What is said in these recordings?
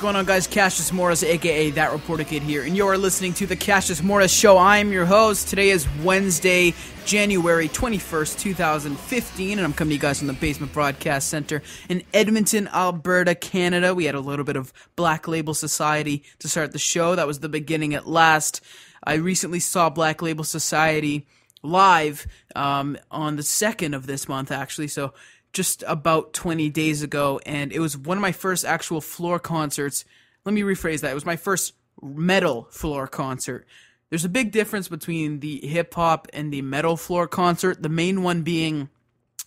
going on, guys? Cassius Morris, aka That Reporter Kid here, and you are listening to the Cassius Morris Show. I'm your host. Today is Wednesday, January 21st, 2015, and I'm coming to you guys from the Basement Broadcast Center in Edmonton, Alberta, Canada. We had a little bit of Black Label Society to start the show. That was the beginning at last. I recently saw Black Label Society live on the 2nd of this month, actually, so just about 20 days ago, and it was one of my first actual floor concerts. Let me rephrase that. It was my first metal floor concert. There's a big difference between the hip-hop and the metal floor concert, the main one being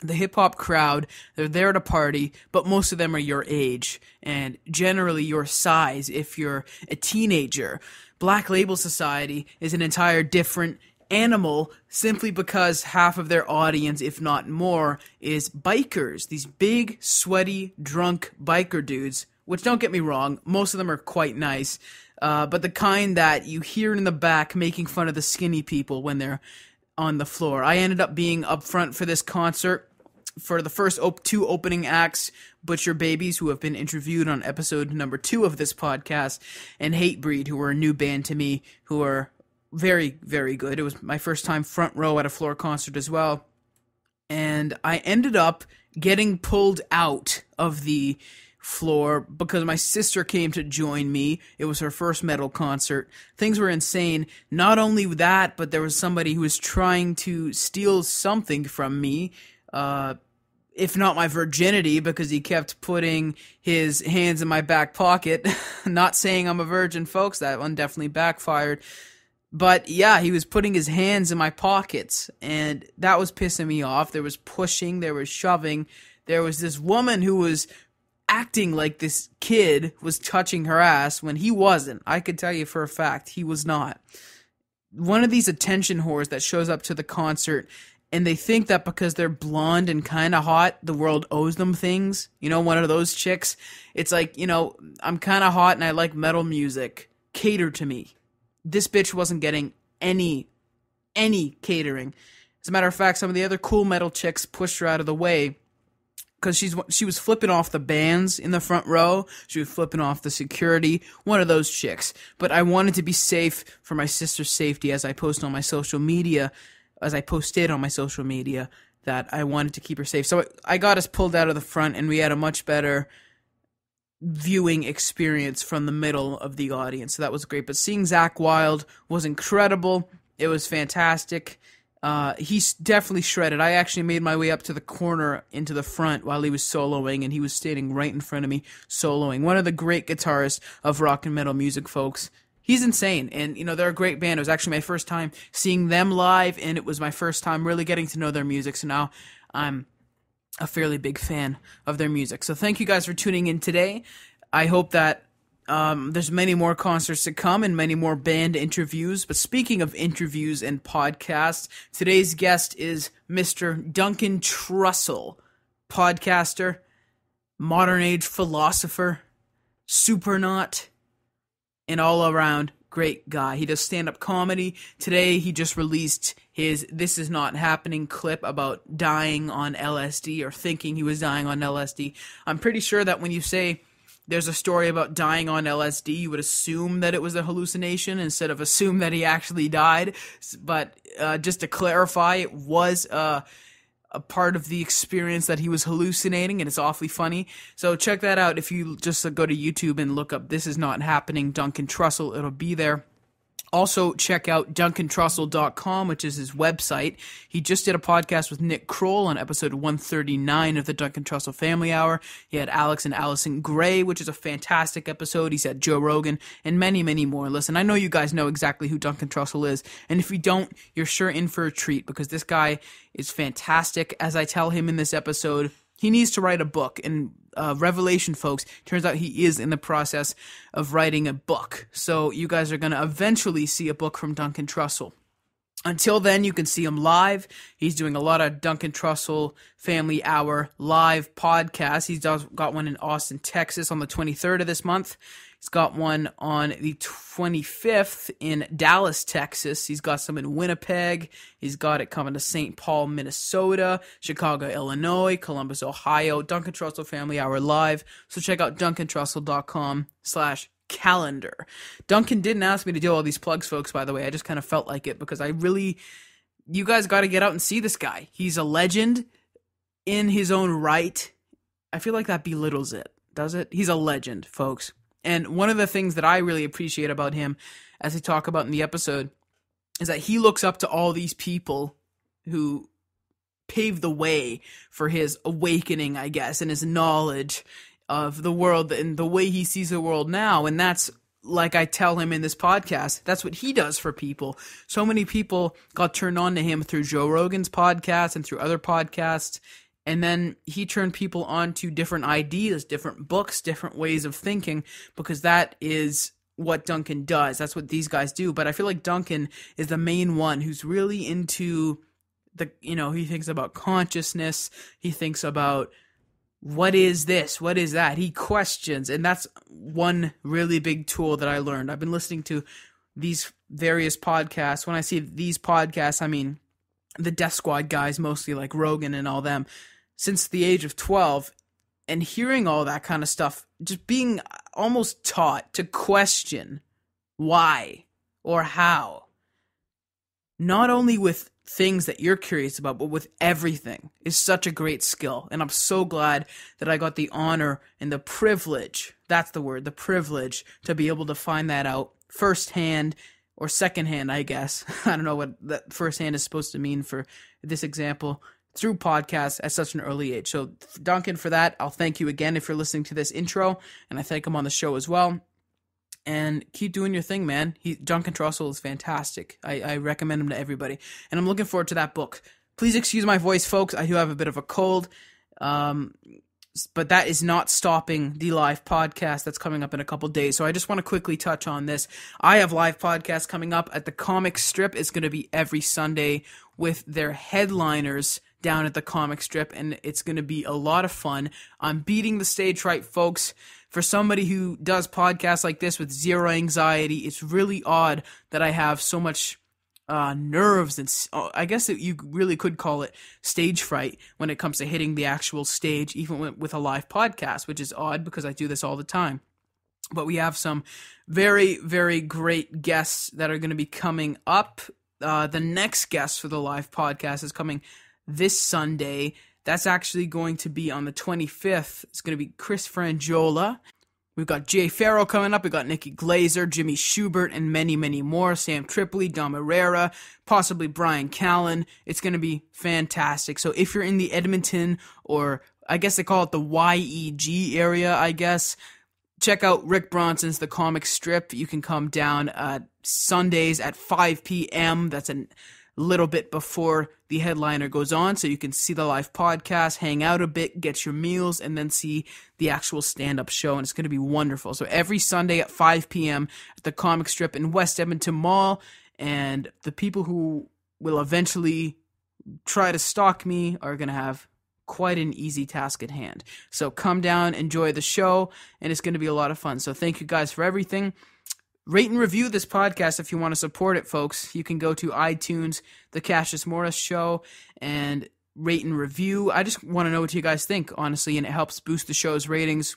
the hip-hop crowd. They're there to party, but most of them are your age, and generally your size if you're a teenager. Black Label Society is an entire different animal, simply because half of their audience, if not more, is bikers. These big, sweaty, drunk biker dudes, which, don't get me wrong, most of them are quite nice, but the kind that you hear in the back making fun of the skinny people when they're on the floor. I ended up being up front for this concert for the first two opening acts, Butcher Babies, who have been interviewed on episode number 2 of this podcast, and Hatebreed, who were a new band to me, who are very, very good. It was my first time front row at a floor concert as well. And I ended up getting pulled out of the floor because my sister came to join me. It was her first metal concert. Things were insane. Not only that, but there was somebody who was trying to steal something from me, if not my virginity, because he kept putting his hands in my back pocket. Not saying I'm a virgin, folks. That one definitely backfired. But yeah, he was putting his hands in my pockets, and that was pissing me off. There was pushing, there was shoving. There was this woman who was acting like this kid was touching her ass when he wasn't. I could tell you for a fact, he was not. One of these attention whores that shows up to the concert, and they think that because they're blonde and kind of hot, the world owes them things. You know, one of those chicks. It's like, you know, I'm kind of hot and I like metal music. Cater to me. This bitch wasn't getting any catering. As a matter of fact, some of the other cool metal chicks pushed her out of the way because she was flipping off the bands in the front row. She was flipping off the security. One of those chicks. But I wanted to be safe for my sister's safety, as I posted on my social media, that I wanted to keep her safe. So I got us pulled out of the front, and we had a much better viewing experience from the middle of the audience. So that was great. But seeing Zakk Wylde was incredible. It was fantastic. He's definitely shredded. I actually made my way up to the corner into the front while he was soloing, and he was standing right in front of me soloing. One of the great guitarists of rock and metal music, folks. He's insane, and, you know, they're a great band. It was actually my first time seeing them live, and it was my first time really getting to know their music, so now I'm a fairly big fan of their music. So thank you guys for tuning in today. I hope that there's many more concerts to come and many more band interviews. But speaking of interviews and podcasts, today's guest is Mr. Duncan Trussell, podcaster, modern age philosopher, supernaut, and all around great guy. He does stand-up comedy. Today, he just released his This Is Not Happening clip about dying on LSD, or thinking he was dying on LSD. I'm pretty sure that when you say there's a story about dying on LSD, you would assume that it was a hallucination instead of assume that he actually died. But just to clarify, it was a part of the experience that he was hallucinating, and it's awfully funny. So check that out. If you just go to YouTube and look up This Is Not Happening Duncan Trussell, it'll be there. Also, check out DuncanTrussell.com, which is his website. He just did a podcast with Nick Kroll on episode 139 of the Duncan Trussell Family Hour. He had Alex and Allison Gray, which is a fantastic episode. He's had Joe Rogan and many, many more. Listen, I know you guys know exactly who Duncan Trussell is, and if you don't, you're sure in for a treat, because this guy is fantastic. As I tell him in this episode, he needs to write a book, and revelation, folks, turns out he is in the process of writing a book. So you guys are going to eventually see a book from Duncan Trussell. Until then, you can see him live. He's doing a lot of Duncan Trussell Family Hour live podcasts. He's got one in Austin, Texas on the 23rd of this month. He's got one on the 25th in Dallas, Texas. He's got some in Winnipeg. He's got it coming to St. Paul, Minnesota, Chicago, Illinois, Columbus, Ohio. Duncan Trussell Family Hour live. So check out duncantrussell.com/calendar. Duncan didn't ask me to do all these plugs, folks, by the way. I just kind of felt like it because you guys got to get out and see this guy. He's a legend in his own right. I feel like that belittles it, does it? He's a legend, folks. And one of the things that I really appreciate about him, as I talk about in the episode, is that he looks up to all these people who paved the way for his awakening, I guess, and his knowledge of the world and the way he sees the world now. And that's, like I tell him in this podcast, that's what he does for people. So many people got turned on to him through Joe Rogan's podcast and through other podcasts. And then he turned people on to different ideas, different books, different ways of thinking, because that is what Duncan does. That's what these guys do. But I feel like Duncan is the main one who's really into he thinks about consciousness. He thinks about what is this? What is that? He questions. And that's one really big tool that I learned. I've been listening to these various podcasts. When I see these podcasts, I mean the Death Squad guys, mostly like Rogan and all them, since the age of 12, and hearing all that kind of stuff, just being almost taught to question why or how, not only with things that you're curious about, but with everything, is such a great skill. And I'm so glad that I got the honor and the privilege, that's the word, the privilege, to be able to find that out firsthand, or secondhand, I guess. I don't know what that firsthand is supposed to mean for this example, through podcasts at such an early age. So, Duncan, for that, I'll thank you again if you're listening to this intro, and I thank him on the show as well. And keep doing your thing, man. Duncan Trussell is fantastic. I recommend him to everybody. And I'm looking forward to that book. Please excuse my voice, folks. I do have a bit of a cold. But that is not stopping the live podcast that's coming up in a couple days. So I just want to quickly touch on this. I have live podcasts coming up at the Comic Strip. It's going to be every Sunday with their headliners down at the Comic Strip, and it's going to be a lot of fun. I'm beating the stage right, folks. For somebody who does podcasts like this with zero anxiety, it's really odd that I have so much nerves and I guess you really could call it stage fright when it comes to hitting the actual stage, even with a live podcast, which is odd because I do this all the time. But we have some very, very great guests that are going to be coming up. The next guest for the live podcast is coming this Sunday. That's actually going to be on the 25th. It's going to be Chris Frangiola. We've got Jay Farrell coming up. We've got Nikki Glazer, Jimmy Schubert, and many, many more. Sam Tripoli, Dom Herrera, possibly Brian Callen. It's going to be fantastic. So if you're in the Edmonton, or I guess they call it the YEG area, I guess, check out Rick Bronson's The Comic Strip. You can come down Sundays at 5 p.m. That's a little bit before the headliner goes on, so you can see the live podcast, hang out a bit, get your meals, and then see the actual stand-up show, and it's going to be wonderful. So every Sunday at 5 p.m. at the Comic Strip in West Edmonton Mall, and the people who will eventually try to stalk me are going to have quite an easy task at hand. So come down, enjoy the show, and it's going to be a lot of fun. So thank you guys for everything. Rate and review this podcast if you want to support it, folks. You can go to iTunes, The Cassius Morris Show, and rate and review. I just want to know what you guys think, honestly, and it helps boost the show's ratings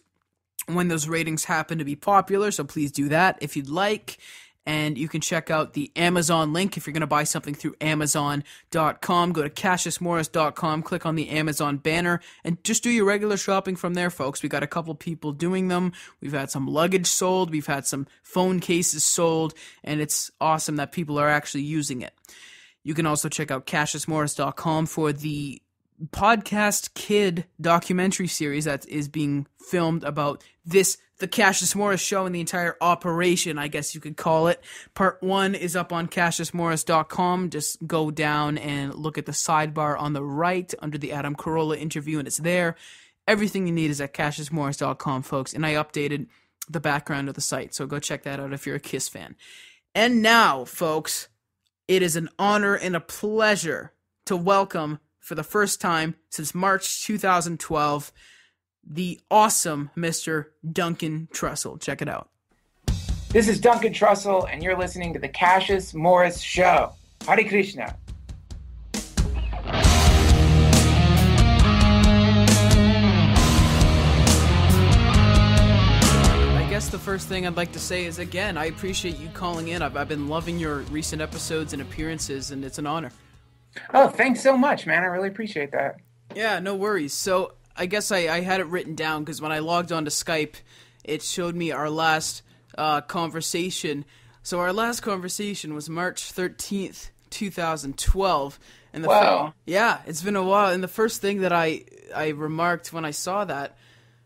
when those ratings happen to be popular, so please do that if you'd like. And you can check out the Amazon link if you're going to buy something through Amazon.com. Go to CassiusMorris.com, click on the Amazon banner, and just do your regular shopping from there, folks. We got a couple people doing them. We've had some luggage sold. We've had some phone cases sold, and it's awesome that people are actually using it. You can also check out CassiusMorris.com for the Podcast Kid documentary series that is being filmed about the Cassius Morris Show and the entire operation, I guess you could call it. Part 1 is up on CassiusMorris.com. Just go down and look at the sidebar on the right under the Adam Carolla interview, and it's there. Everything you need is at CassiusMorris.com, folks, and I updated the background of the site, so go check that out if you're a Kiss fan. And now, folks, it is an honor and a pleasure to welcome, for the first time since March 2012, the awesome Mr. Duncan Trussell. Check it out. This is Duncan Trussell, and you're listening to the Cassius Morris Show. Hare Krishna. I guess the first thing I'd like to say is, again, I appreciate you calling in. I've been loving your recent episodes and appearances, and it's an honor. Oh, thanks so much, man. I really appreciate that. Yeah, no worries. So I guess I had it written down because when I logged on to Skype, it showed me our last conversation. So our last conversation was March 13th, 2012. And Wow. Yeah, it's been a while. And the first thing that I remarked when I saw that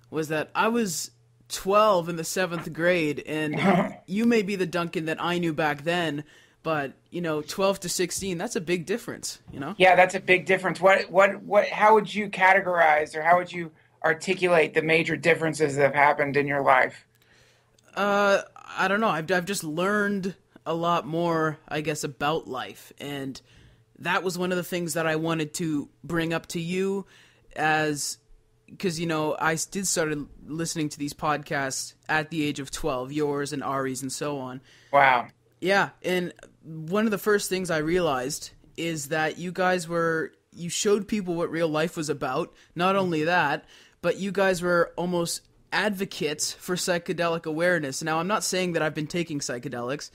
was that I was 12 in the 7th grade, and you may be the Duncan that I knew back then, but, 12 to 16, that's a big difference, Yeah, that's a big difference. How would you categorize, or how would you articulate the major differences that have happened in your life? I don't know. I've just learned a lot more, I guess, about life, and that was one of the things that I wanted to bring up to you because, I did started listening to these podcasts at the age of 12, yours and Ari's and so on. Wow. Yeah, and one of the first things I realized is that you guys you showed people what real life was about. Not only that, but you guys were almost advocates for psychedelic awareness. Now, I'm not saying that I've been taking psychedelics,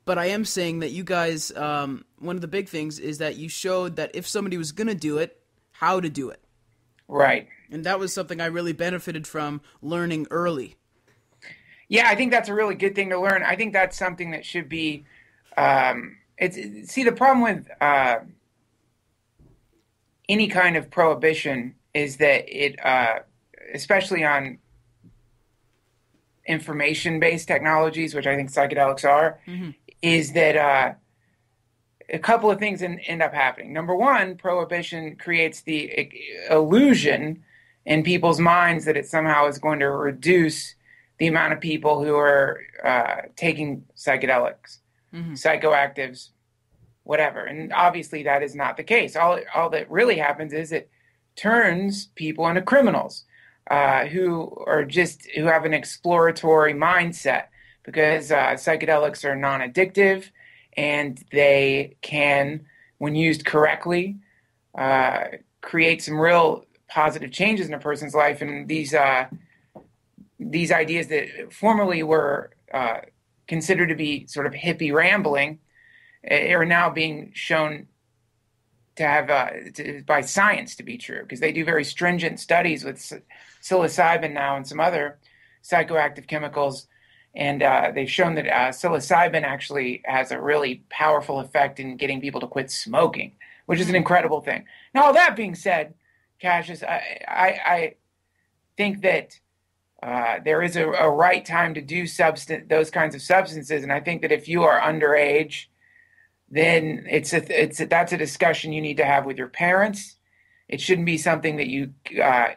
but I am saying that you guys, one of the big things is that you showed that if somebody was going to do it, how to do it. Right. And that was something I really benefited from learning early. Yeah, I think that's a really good thing to learn. I think that's something that should be, the problem with any kind of prohibition is that it, especially on information-based technologies, which I think psychedelics are, is that a couple of things end up happening. Number one, prohibition creates the illusion in people's minds that it somehow is going to reduce the amount of people who are taking psychedelics, psychoactives, whatever. And obviously that is not the case. All that really happens is it turns people into criminals who have an exploratory mindset, because psychedelics are non-addictive, and they can, when used correctly, create some real positive changes in a person's life. And these ideas that formerly were considered to be sort of hippie rambling are now being shown to have by science to be true, because they do very stringent studies with psilocybin now and some other psychoactive chemicals, and they've shown that psilocybin actually has a really powerful effect in getting people to quit smoking, which is an incredible thing. Now, all that being said, Cassius, I think that there is a right time to do those kinds of substances, and I think that if you are underage, then that's a discussion you need to have with your parents. It shouldn't be something that you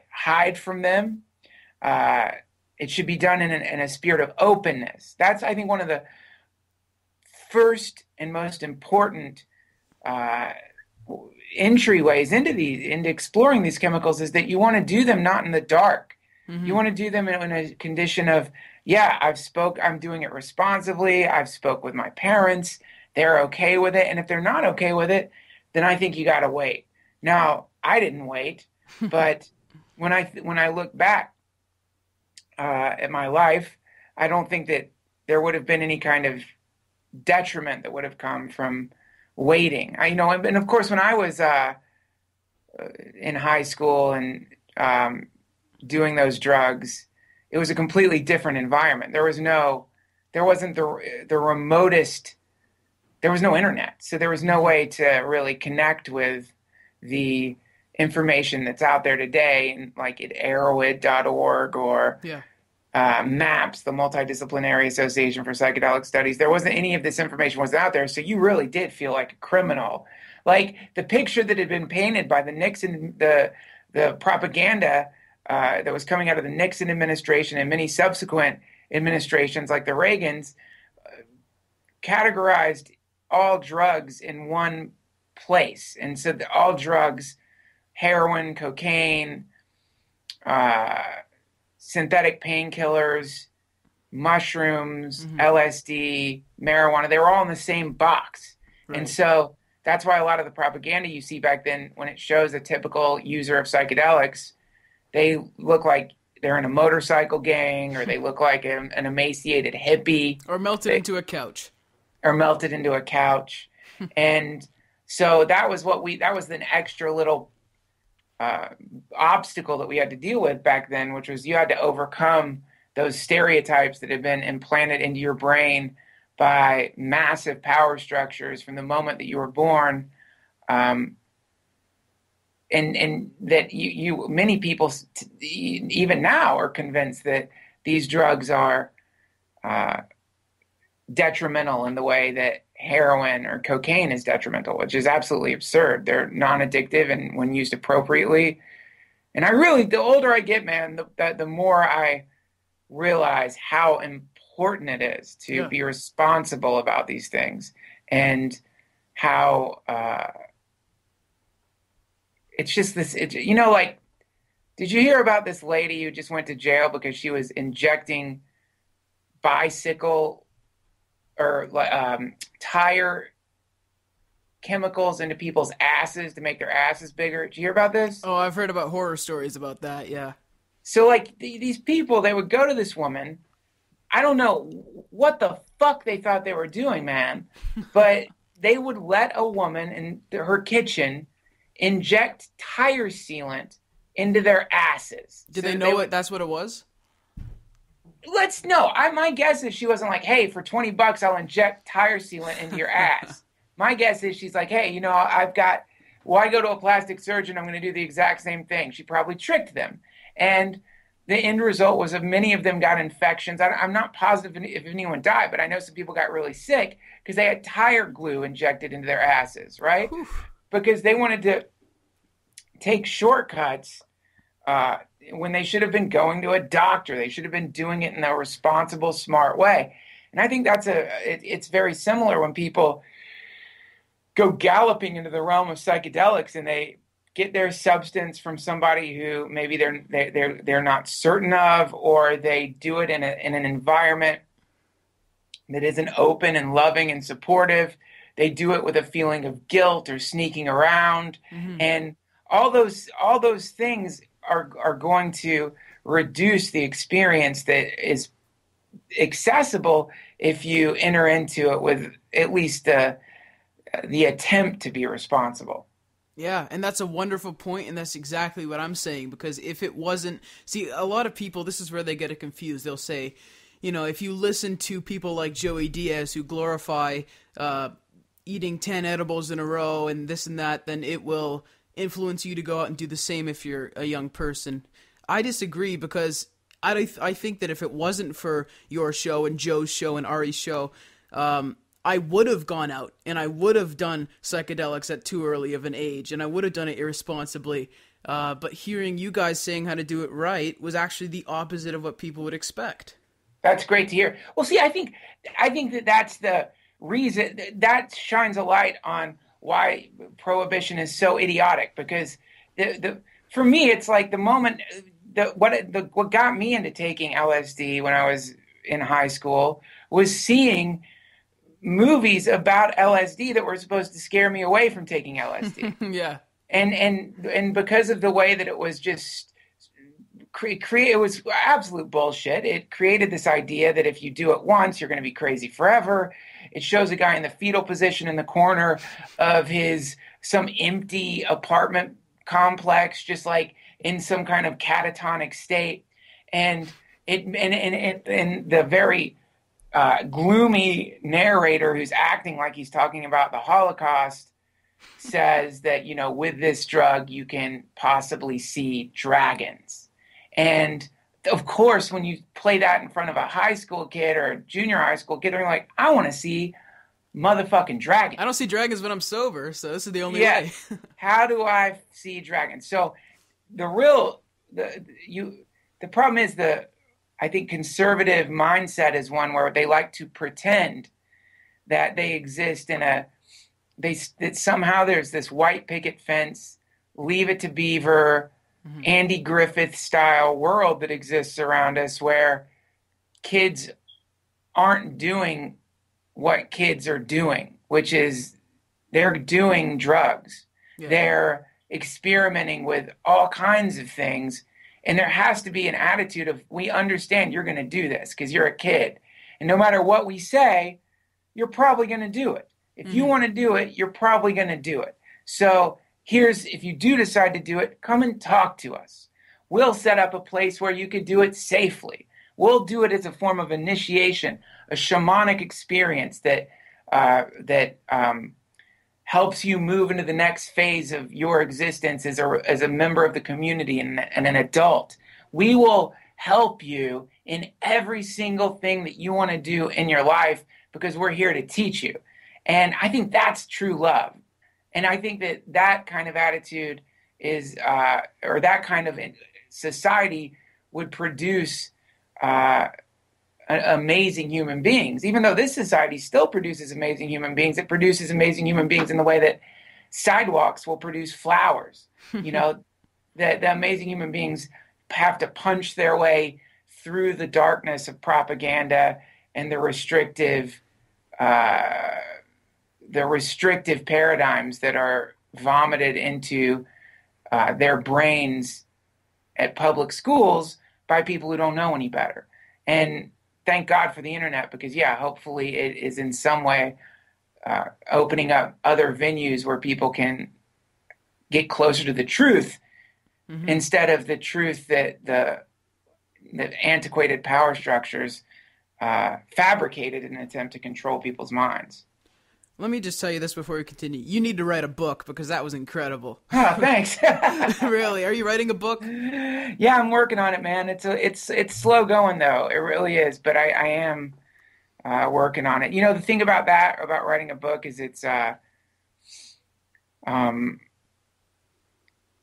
hide from them. It should be done in a spirit of openness. That's, I think, one of the first and most important entryways into exploring these chemicals, is that you want to do them not in the dark. You want to do them in a condition of, I'm doing it responsibly. I've spoke with my parents. They're okay with it. And if they're not okay with it, then I think you got to wait. Now, I didn't wait, but when I look back at my life, I don't think that there would have been any kind of detriment that would have come from waiting. And of course, when I was in high school and doing those drugs, it was a completely different environment. There wasn't the remotest. There was no internet, so there was no way to really connect with the information that's out there today, like at arrowhead.org or MAPS, the Multidisciplinary Association for Psychedelic Studies. There wasn't any of this information was out there, so you really did feel like a criminal. Like the picture that had been painted by the Nixon, the propaganda that was coming out of the Nixon administration and many subsequent administrations like the Reagans, categorized all drugs in one place. And so all drugs, heroin, cocaine, synthetic painkillers, mushrooms, LSD, marijuana, they were all in the same box. Right. And so that's why a lot of the propaganda you see back then, when it shows a typical user of psychedelics, they look like they're in a motorcycle gang, or they look like an emaciated hippie. Or melted into a couch. And so that was an extra little obstacle that we had to deal with back then, which was you had to overcome those stereotypes that had been implanted into your brain by massive power structures from the moment that you were born. And that many people even now are convinced that these drugs are detrimental in the way that heroin or cocaine is detrimental, which is absolutely absurd. They're non-addictive, and when used appropriately. And the older I get, man, the more I realize how important it is to be responsible about these things, and how it's just this, did you hear about this lady who just went to jail because she was injecting bicycle or tire chemicals into people's asses to make their asses bigger? Did you hear about this? Oh, I've heard about horror stories about that, yeah. So, these people, they would go to this woman. I don't know what the fuck they thought they were doing, man, but they would let a woman in her kitchen inject tire sealant into their asses. Did they know that's what it was? My guess is she wasn't like, hey, for $20, I'll inject tire sealant into your ass. My guess is she's like, hey, I go to a plastic surgeon, I'm going to do the exact same thing. She probably tricked them. And the end result was that many of them got infections. I'm not positive if anyone died, but I know some people got really sick because they had tire glue injected into their asses, right? Oof. Because they wanted to take shortcuts when they should have been going to a doctor. They should have been doing it in a responsible, smart way. And I think it's very similar when people go galloping into the realm of psychedelics and they get their substance from somebody who maybe they're not certain of, or they do it in an environment that isn't open and loving and supportive. They do it with a feeling of guilt or sneaking around, and all those things are going to reduce the experience that is accessible if you enter into it with at least the attempt to be responsible. Yeah, and that's a wonderful point, and that's exactly what I'm saying, because if it wasn't... See, a lot of people, this is where they get it confused. They'll say, if you listen to people like Joey Diaz who glorify eating 10 edibles in a row and this and that, then it will influence you to go out and do the same if you're a young person. I disagree, because I think that if it wasn't for your show and Joe's show and Ari's show, I would have gone out and I would have done psychedelics at too early of an age, and I would have done it irresponsibly. But hearing you guys saying how to do it right was actually the opposite of what people would expect. That's great to hear. Well, see, I think that's the reason that shines a light on why prohibition is so idiotic. Because for me, it's like the moment what got me into taking LSD when I was in high school was seeing movies about LSD that were supposed to scare me away from taking LSD. Yeah. And because of the way that it was just it was absolute bullshit. It created this idea that if you do it once, you're going to be crazy forever. It shows a guy in the fetal position in the corner of some empty apartment complex, just like in some kind of catatonic state. And the very gloomy narrator who's acting like he's talking about the Holocaust says that, with this drug, you can possibly see dragons. And of course, when you play that in front of a high school kid or a junior high school kid, they're like, I want to see motherfucking dragons. I don't see dragons when I'm sober, so this is the only way. How do I see dragons? So the problem is I think conservative mindset is one where they like to pretend that they exist that somehow there's this white picket fence, Leave It to Beaver, Andy Griffith style world that exists around us where kids aren't doing what kids are doing, which is they're doing drugs. Yeah. They're experimenting with all kinds of things. And there has to be an attitude of, we understand you're going to do this because you're a kid. And no matter what we say, you're probably going to do it. If you want to do it, you're probably going to do it. So if you do decide to do it, come and talk to us. We'll set up a place where you could do it safely. We'll do it as a form of initiation, a shamanic experience that helps you move into the next phase of your existence as a member of the community and an adult. We will help you in every single thing that you want to do in your life because we're here to teach you. And I think that's true love. And I think that kind of attitude is, or that kind of society would produce amazing human beings. Even though this society still produces amazing human beings, it produces amazing human beings in the way that sidewalks will produce flowers. The amazing human beings have to punch their way through the darkness of propaganda and the restrictive paradigms that are vomited into their brains at public schools by people who don't know any better. And thank God for the internet, because hopefully it is in some way opening up other venues where people can get closer to the truth instead of the truth that the antiquated power structures fabricated in an attempt to control people's minds. Let me just tell you this before we continue. You need to write a book because that was incredible. Oh, thanks. Really? Are you writing a book? Yeah, I'm working on it, man. It's slow going though. It really is, but I am working on it. The thing about writing a book is it's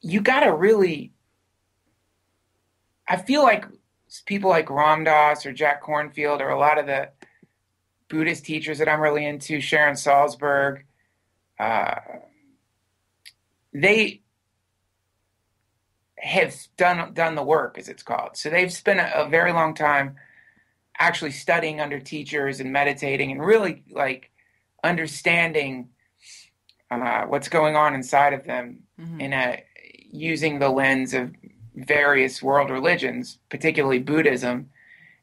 you got to really, I feel like people like Ram Dass or Jack Kornfield or a lot of the Buddhist teachers that I'm really into, Sharon Salzberg, they have done the work, as it's called. So they've spent a very long time actually studying under teachers and meditating and really understanding what's going on inside of them in using the lens of various world religions, particularly Buddhism.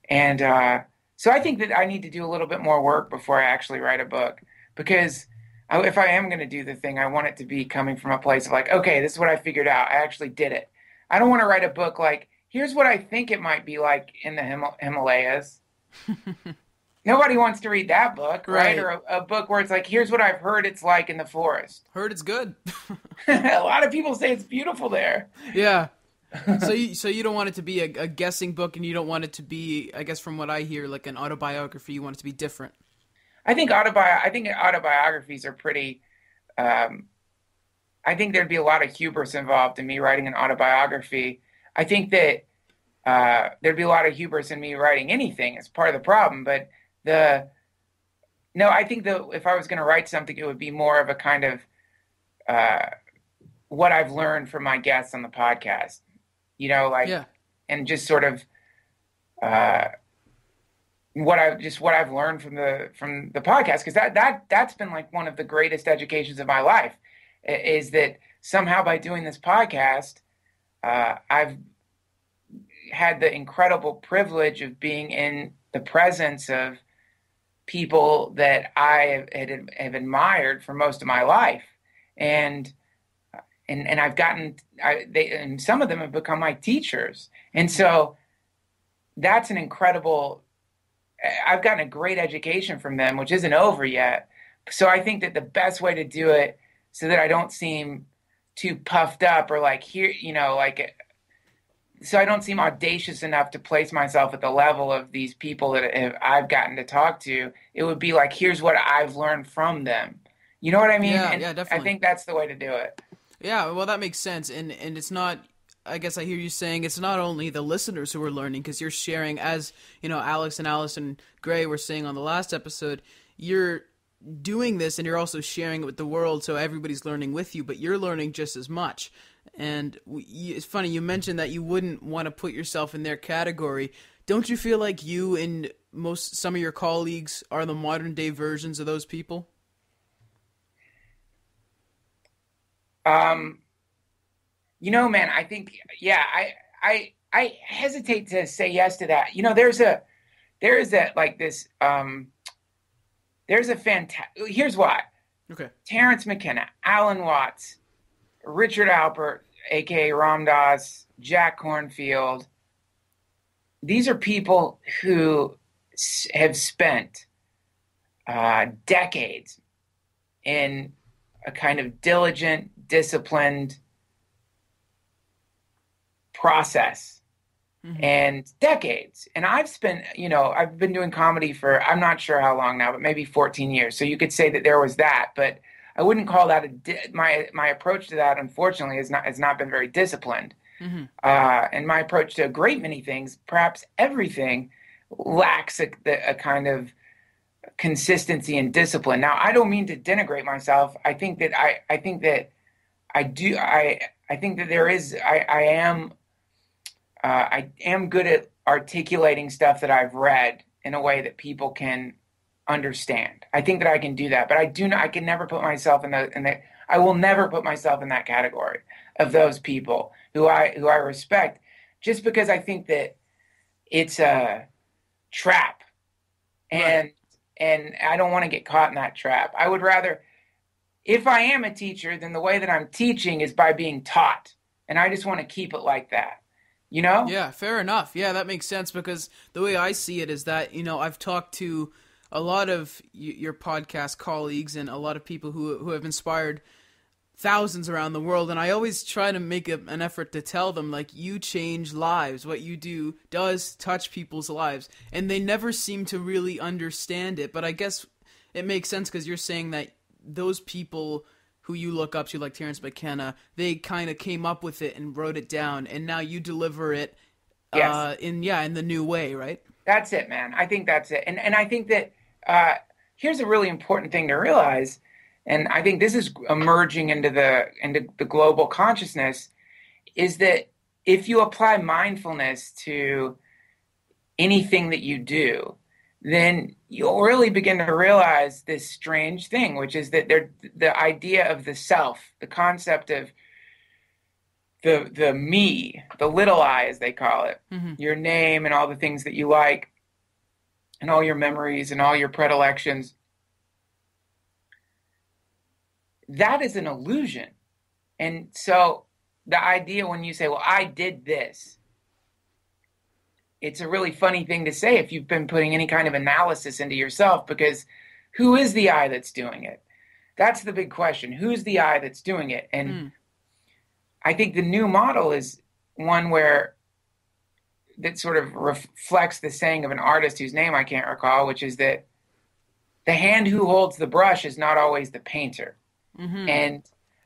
And so I think that I need to do a little bit more work before I actually write a book, because if I am going to do the thing, I want it to be coming from a place of okay, this is what I figured out. I actually did it. I don't want to write a book here's what I think it might be like in the Himalayas. Nobody wants to read that book, right? Or a book where it's here's what I've heard it's like in the forest. Heard it's good. A lot of people say it's beautiful there. Yeah. So you don't want it to be a guessing book, and you don't want it to be, I guess from what I hear, like an autobiography. You want it to be different. I think autobiographies are pretty. I think there'd be a lot of hubris involved in me writing an autobiography. I think that there'd be a lot of hubris in me writing anything as part of the problem. But I think that if I was going to write something, it would be more of a kind of what I've learned from my guests on the podcast. And just sort of what I've learned from the podcast, because that's been one of the greatest educations of my life, is that somehow by doing this podcast, I've had the incredible privilege of being in the presence of people that I have admired for most of my life, and I've gotten, and some of them have become my teachers. And so that's an incredible, I've gotten a great education from them, which isn't over yet. So I think that the best way to do it so that I don't seem too puffed up or so I don't seem audacious enough to place myself at the level of these people that I've gotten to talk to, it would be here's what I've learned from them. You know what I mean? Yeah, definitely. I think that's the way to do it. Yeah, well, that makes sense. And it's not, I guess I hear you saying it's not only the listeners who are learning, because you're sharing, as, Alex and Allison Gray were saying on the last episode, you're doing this and you're also sharing it with the world, so everybody's learning with you, but you're learning just as much. And it's funny, you mentioned that you wouldn't want to put yourself in their category. Don't you feel like you and some of your colleagues are the modern day versions of those people? Man, I think, yeah, I hesitate to say yes to that. Here's why. Okay. Terrence McKenna, Alan Watts, Richard Alpert, aka Ram Dass, Jack Kornfield. These are people who have spent decades in a kind of diligent, disciplined process, and decades. And I've been doing comedy for, I'm not sure how long now, but maybe 14 years. So you could say that there was that, but I wouldn't call that my approach to that, unfortunately, has not been very disciplined. And my approach to a great many things, perhaps everything, lacks a kind of consistency and discipline. Now, I don't mean to denigrate myself. I think that I am good at articulating stuff that I've read in a way that people can understand. I think that I can do that, but I can never put myself I will never put myself in that category of those people who I respect, just because I think that it's a trap, and I don't want to get caught in that trap. I would rather, if I am a teacher, then the way that I'm teaching is by being taught, and I just want to keep it like that. Yeah, fair enough. Yeah, that makes sense, because the way I see it is that, I've talked to a lot of your podcast colleagues and a lot of people who have inspired thousands around the world, and I always try to make an effort to tell them, like, you change lives. What you do does touch people's lives, and they never seem to really understand it. But I guess it makes sense, because you're saying that those people who you look up to, like Terrence McKenna, they kind of came up with it and wrote it down, and now you deliver it in the new way, right? That's it, man. I think that's it. And I think that here's a really important thing to realize, and I think this is emerging into the global consciousness, is that if you apply mindfulness to anything that you do, then you'll really begin to realize this strange thing, which is that the idea of the self, the concept of the me, the little I, as they call it, your name and all the things that you like and all your memories and all your predilections, that is an illusion. And so the idea when you say, well, I did this, it's a really funny thing to say if you've been putting any kind of analysis into yourself, because who is the I that's doing it? That's the big question. Who's the I that's doing it? And I think the new model is one that sort of reflects the saying of an artist whose name I can't recall, which is that the hand who holds the brush is not always the painter. And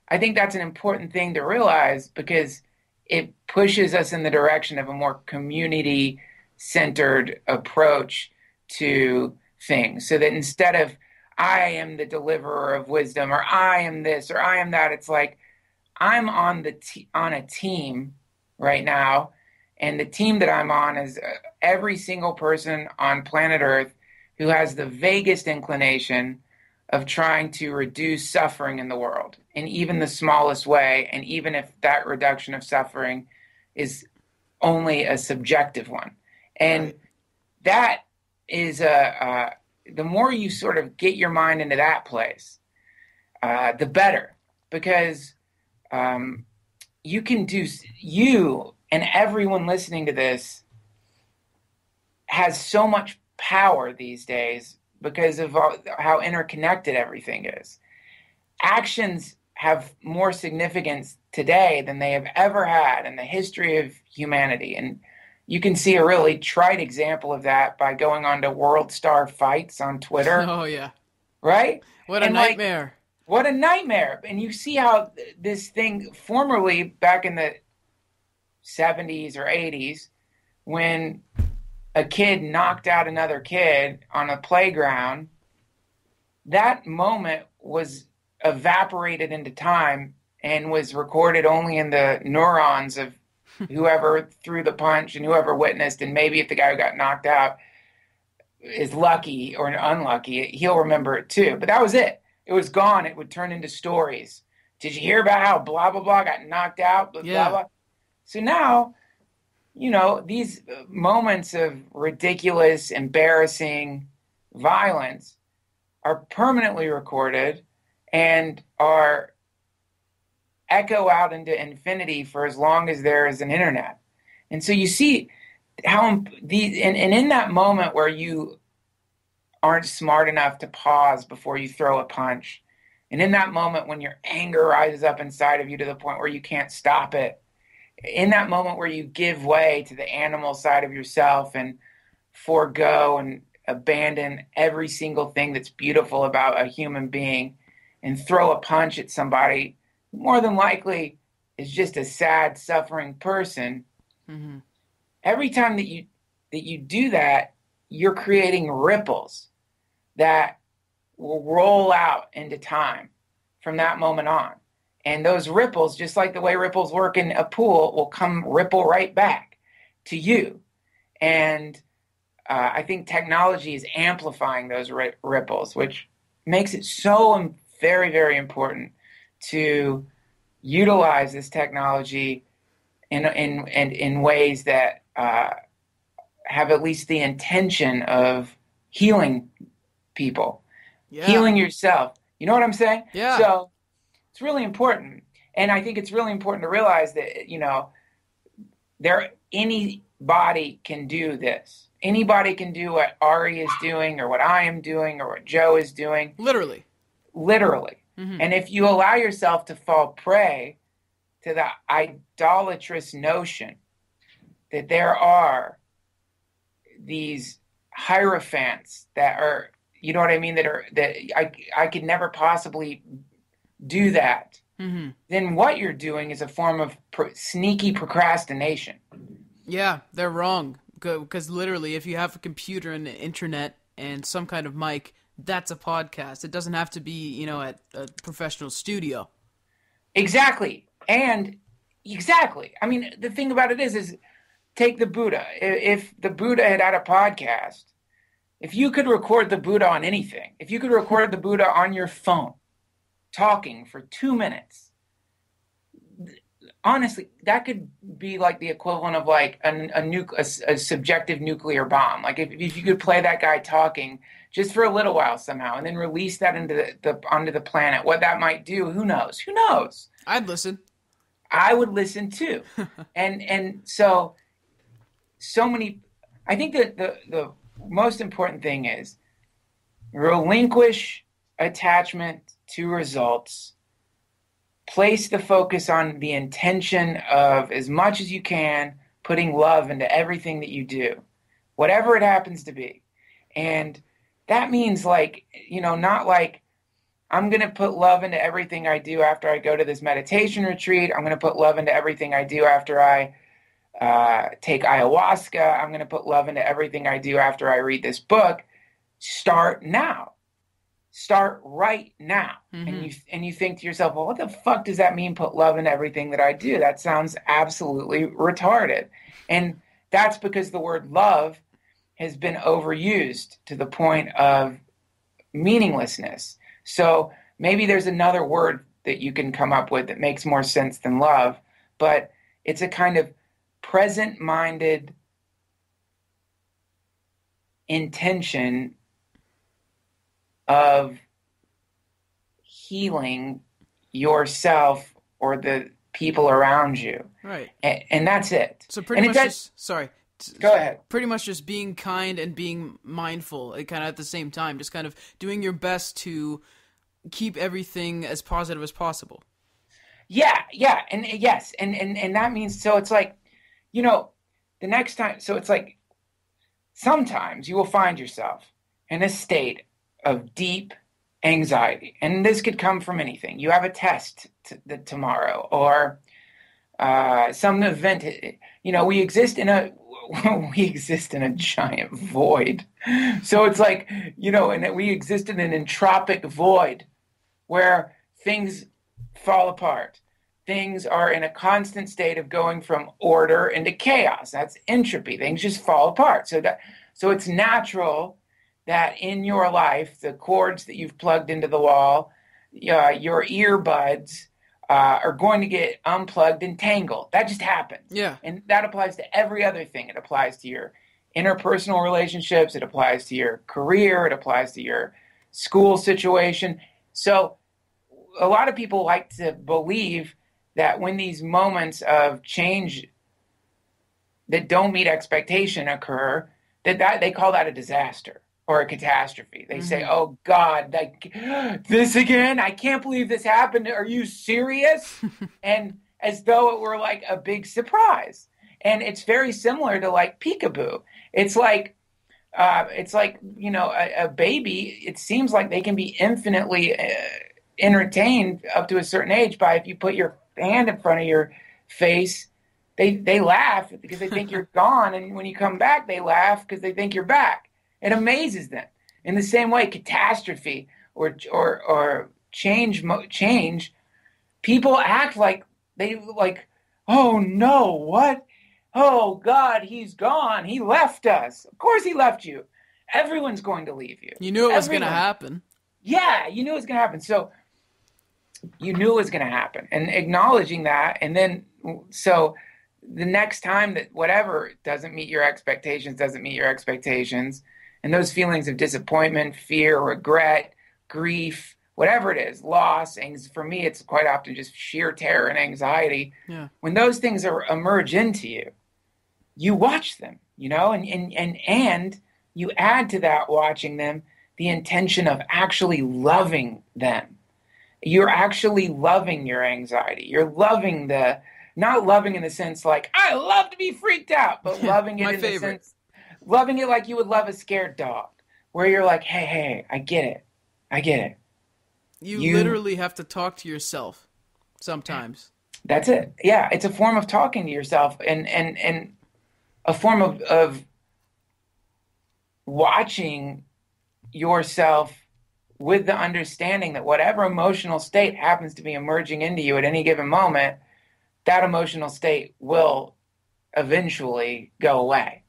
I think that's an important thing to realize, because it pushes us in the direction of a more community-centered approach to things, so that instead of I am the deliverer of wisdom, or I am this, or I am that, it's like I'm on a team right now, and the team that I'm on is every single person on planet Earth who has the vaguest inclination of trying to reduce suffering in the world, in even the smallest way, and even if that reduction of suffering is only a subjective one. And that is the more you sort of get your mind into that place, the better, because you and everyone listening to this has so much power these days because of how interconnected everything is. Actions have more significance today than they have ever had in the history of humanity. And you can see a really trite example of that by going on to World Star Fights on Twitter. Oh, yeah. Right? What a nightmare. What a nightmare. And you see how this thing formerly, back in the 70s or 80s, when a kid knocked out another kid on a playground, that moment was evaporated into time and was recorded only in the neurons of whoever threw the punch and whoever witnessed, and maybe if the guy who got knocked out. is lucky or unlucky, he'll remember it too. But that was it. It was gone. It would turn into stories. Did you hear about how blah, blah, blah got knocked out? Blah, blah, blah. So now, these moments of ridiculous, embarrassing violence are permanently recorded and are echo out into infinity for as long as there is an internet. And so you see how and in that moment where you aren't smart enough to pause before you throw a punch, and in that moment when your anger rises up inside of you to the point where you can't stop it, in that moment where you give way to the animal side of yourself and forego and abandon every single thing that's beautiful about a human being and throw a punch at somebody, more than likely is just a sad, suffering person. Mm-hmm. Every time that you do that, you're creating ripples that will roll out into time from that moment on. And those ripples, just like the way ripples work in a pool, will come ripple right back to you. And I think technology is amplifying those ripples, which makes it so very, very important to utilize this technology in ways that have at least the intention of healing people, healing yourself. You know what I'm saying? Yeah. So it's really important. And I think it's really important to realize that, anybody can do this. Anybody can do what Ari is doing or what I am doing or what Joe is doing. Literally. Mm-hmm. And if you allow yourself to fall prey to the idolatrous notion that there are these hierophants that are, you know what I mean, that I could never possibly do that, mm-hmm. then what you're doing is a form of sneaky procrastination. Yeah, they're wrong. Because literally, if you have a computer and the internet and some kind of mic, that's a podcast. It doesn't have to be, at a professional studio. Exactly. And exactly. I mean, the thing about it is take the Buddha. If the Buddha had a podcast, if you could record the Buddha on anything, if you could record the Buddha on your phone, talking for 2 minutes, honestly, that could be like the equivalent of like a subjective nuclear bomb. Like if you could play that guy talking just for a little while somehow and then release that onto the planet, what that might do, who knows? I'd listen. I would listen too. and so many, I think that the most important thing is relinquish attachment to results. Place the focus on the intention of, as much as you can, putting love into everything that you do, whatever it happens to be. And that means not like I'm going to put love into everything I do after I go to this meditation retreat. I'm going to put love into everything I do after I take ayahuasca. I'm going to put love into everything I do after I read this book. Start now. Start right now. Mm-hmm. And you think to yourself, well, what the fuck does that mean, put love in everything that I do? That sounds absolutely retarded. And that's because the word love has been overused to the point of meaninglessness. So maybe there's another word that you can come up with that makes more sense than love, but it's a kind of present-minded intention of healing yourself or the people around you. Right. And that's it. So pretty much Go ahead. Pretty much just being kind and being mindful kind of at the same time, just kind of doing your best to keep everything as positive as possible. Yeah. And yes. And that means, so it's like, the next time, so it's like sometimes you will find yourself in a state of deep anxiety. And this could come from anything. You have a test tomorrow or some event. We exist in a giant void. So it's like, and we exist in an entropic void where things fall apart. Things are in a constant state of going from order into chaos. That's entropy. Things just fall apart. So it's natural that in your life, the cords that you've plugged into the wall, your earbuds are going to get unplugged and tangled. That just happens. Yeah. And that applies to every other thing. It applies to your interpersonal relationships. It applies to your career. It applies to your school situation. So a lot of people like to believe that when these moments of change that don't meet expectation occur, that they call that a disaster or a catastrophe. They say, oh, God, this again? I can't believe this happened. Are you serious? And as though it were like a big surprise. And it's very similar to like peekaboo. It's like, a baby, it seems like they can be infinitely entertained up to a certain age by if you put your hand in front of your face, they laugh because they think you're gone. And when you come back, they laugh because they think you're back. It amazes them. In the same way, catastrophe or change, people act like oh no, what? Oh God, he's gone. He left us. Of course he left you. Everyone's going to leave you. You knew it was going to happen. Yeah, you knew it was going to happen. So you knew it was going to happen. And acknowledging that, and then so the next time that whatever doesn't meet your expectations, and those feelings of disappointment, fear, regret, grief, whatever it is, loss, for me, it's quite often just sheer terror and anxiety. Yeah. When those things emerge into you, you watch them, and you add to that watching them the intention of actually loving them. You're actually loving your anxiety. You're loving not loving in the sense like, I love to be freaked out, but loving it in the sense, loving it like you would love a scared dog, where you're like, hey, I get it. You literally have to talk to yourself sometimes. That's it. Yeah, it's a form of talking to yourself and a form of watching yourself with the understanding that whatever emotional state happens to be emerging into you at any given moment, that emotional state will eventually go away.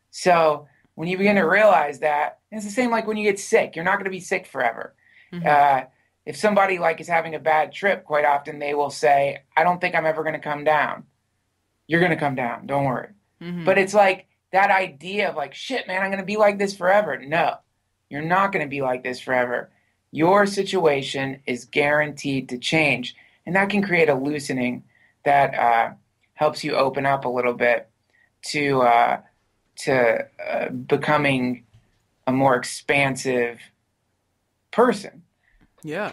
So when you begin to realize that, it's the same like when you get sick. You're not going to be sick forever. Mm-hmm. If somebody is having a bad trip, quite often they will say, I don't think I'm ever going to come down. You're going to come down. Don't worry. Mm-hmm. But it's like that idea of like, shit, man, I'm going to be like this forever. No, you're not going to be like this forever. Your situation is guaranteed to change. And that can create a loosening that helps you open up a little bit to becoming a more expansive person. Yeah.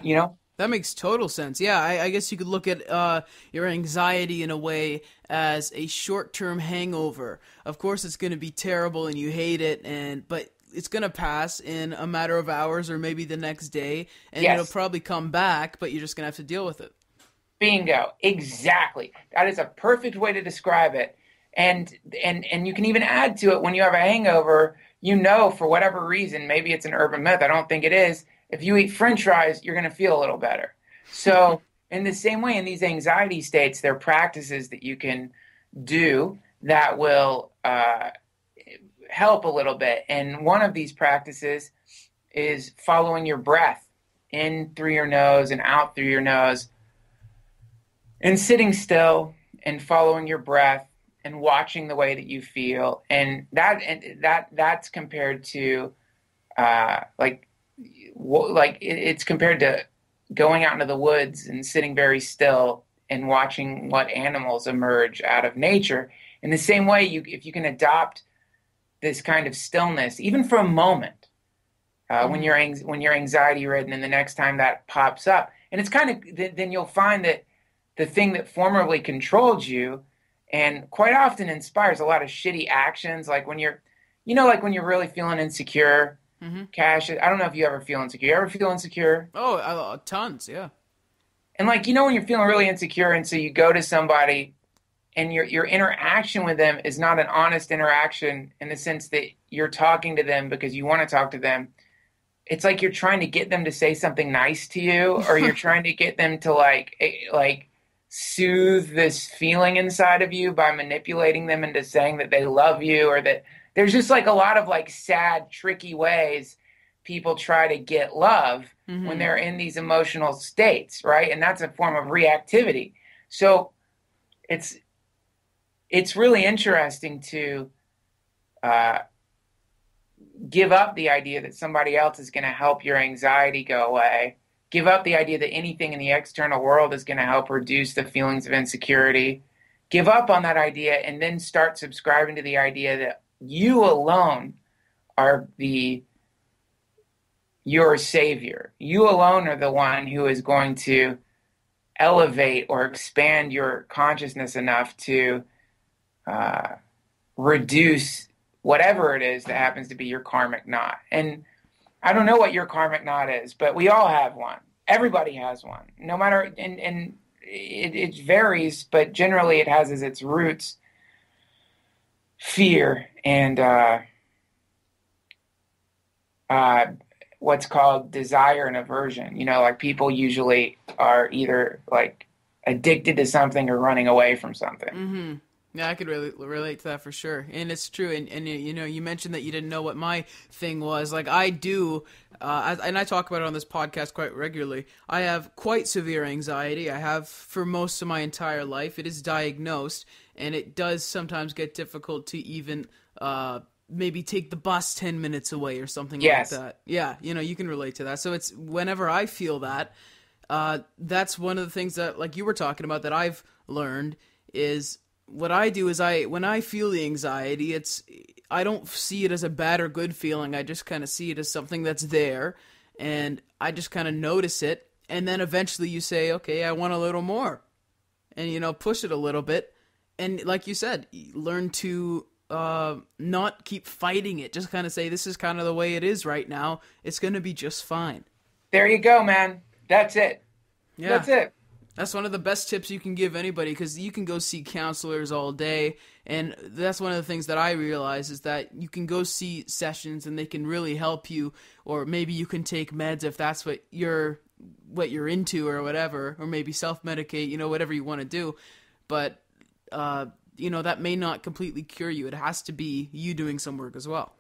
That makes total sense. Yeah, I guess you could look at your anxiety in a way as a short-term hangover. Of course, it's going to be terrible and you hate it, but it's going to pass in a matter of hours or maybe the next day, and It'll probably come back, but you're just going to have to deal with it. Bingo. Exactly. That is a perfect way to describe it. And you can even add to it when you have a hangover, for whatever reason, maybe it's an urban myth, I don't think it is, if you eat French fries, you're going to feel a little better. So in the same way, in these anxiety states, there are practices that you can do that will help a little bit. And one of these practices is following your breath in through your nose and out through your nose, and sitting still and following your breath and watching the way that you feel. And that's compared to it's compared to going out into the woods and sitting very still and watching what animals emerge out of nature. In the same way, if you can adopt this kind of stillness, even for a moment, when you're anxiety ridden, and the next time that pops up, and it's kind of then you'll find that the thing that formerly controlled you, and quite often inspires a lot of shitty actions, like when you're really feeling insecure. Mm-hmm. Cassius, I don't know if you ever feel insecure. You ever feel insecure? Oh, tons, yeah. And when you're feeling really insecure, and so you go to somebody, and your interaction with them is not an honest interaction in the sense that you're talking to them because you want to talk to them. It's like you're trying to get them to say something nice to you, or you're trying to get them to like soothe this feeling inside of you by manipulating them into saying that they love you, or that there's just a lot of sad, tricky ways people try to get love when they're in these emotional states, right? And that's a form of reactivity. So it's really interesting to give up the idea that somebody else is going to help your anxiety go away. Give up the idea that anything in the external world is going to help reduce the feelings of insecurity. Give up on that idea and then start subscribing to the idea that you alone are your savior. You alone are the one who is going to elevate or expand your consciousness enough to reduce whatever it is that happens to be your karmic knot. And I don't know what your karmic knot is, but we all have one. Everybody has one. No matter, and it varies, but generally it has as its roots fear and what's called desire and aversion. You know, like people usually are either like addicted to something or running away from something. Mm-hmm. Yeah, I could really relate to that for sure. And it's true. And you know, you mentioned that you didn't know what my thing was. Like I do, and I talk about it on this podcast quite regularly. I have quite severe anxiety. I have for most of my entire life. It is diagnosed, and it does sometimes get difficult to even maybe take the bus 10 minutes away or something like that. Yeah, you know, you can relate to that. So it's whenever I feel that, that's one of the things that, like you were talking about, that I've learned is what I do is when I feel the anxiety, I don't see it as a bad or good feeling. I just kind of see it as something that's there, and I just kind of notice it. And then eventually you say, okay, I want a little more, and, you know, push it a little bit. And like you said, learn to not keep fighting it. Just kind of say, this is kind of the way it is right now. It's going to be just fine. There you go, man. That's it. Yeah. That's it. That's one of the best tips you can give anybody, because you can go see counselors all day, and that's one of the things that I realize is that you can go see sessions and they can really help you, or maybe you can take meds if that's what you're into or whatever, or maybe self-medicate, you know, whatever you want to do. But, you know, that may not completely cure you. It has to be you doing some work as well.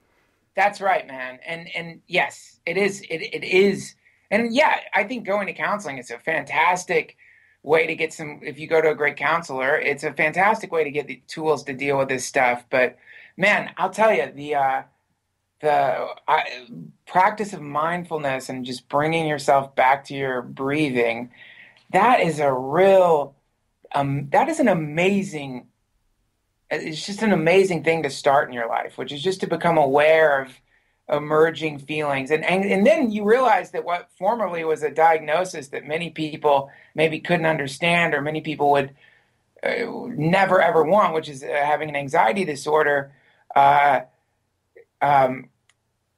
That's right, man. And yes, it is. It is. And yeah, I think going to counseling is a fantastic way to get if you go to a great counselor, it's a fantastic way to get the tools to deal with this stuff. But man, I'll tell you, the practice of mindfulness and just bringing yourself back to your breathing, that is an amazing, it's just an amazing thing to start in your life, which is just to become aware of emerging feelings. And then you realize that what formerly was a diagnosis that many people maybe couldn't understand, or many people would never ever want, which is having an anxiety disorder,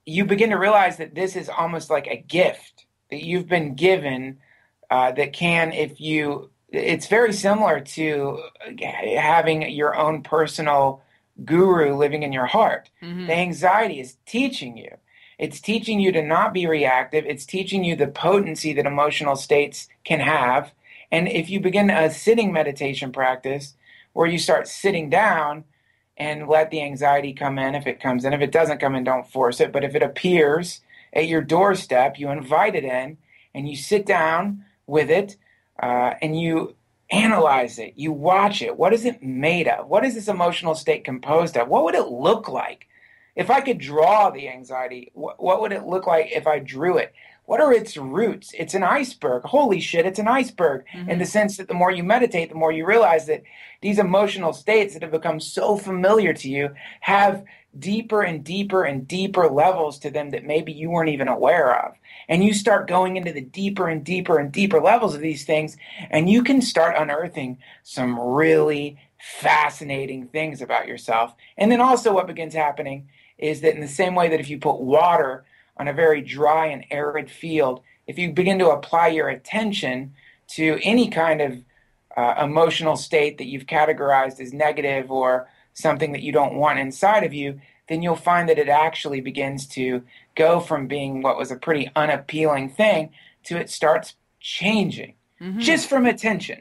you begin to realize that this is almost like a gift that you've been given, that can, it's very similar to having your own personal guru living in your heart. Mm-hmm. The anxiety is teaching you. It's teaching you to not be reactive. It's teaching you the potency that emotional states can have. And if you begin a sitting meditation practice where you start sitting down and let the anxiety come in, if it comes in, if it doesn't come in, don't force it. But if it appears at your doorstep, you invite it in and you sit down with it, and you analyze it. You watch it. What is it made of? What is this emotional state composed of? What would it look like if I could draw the anxiety? What would it look like if I drew it? What are its roots? It's an iceberg. Holy shit, it's an iceberg. Mm-hmm. In the sense that the more you meditate, the more you realize that these emotional states that have become so familiar to you have deeper and deeper and deeper levels to them that maybe you weren't even aware of. And you start going into the deeper and deeper and deeper levels of these things, and you can start unearthing some really fascinating things about yourself. And then also what begins happening is that in the same way that if you put water on a very dry and arid field, if you begin to apply your attention to any kind of emotional state that you've categorized as negative or something that you don't want inside of you, then you'll find that it actually begins to go from being what was a pretty unappealing thing to it starts changing, just from attention.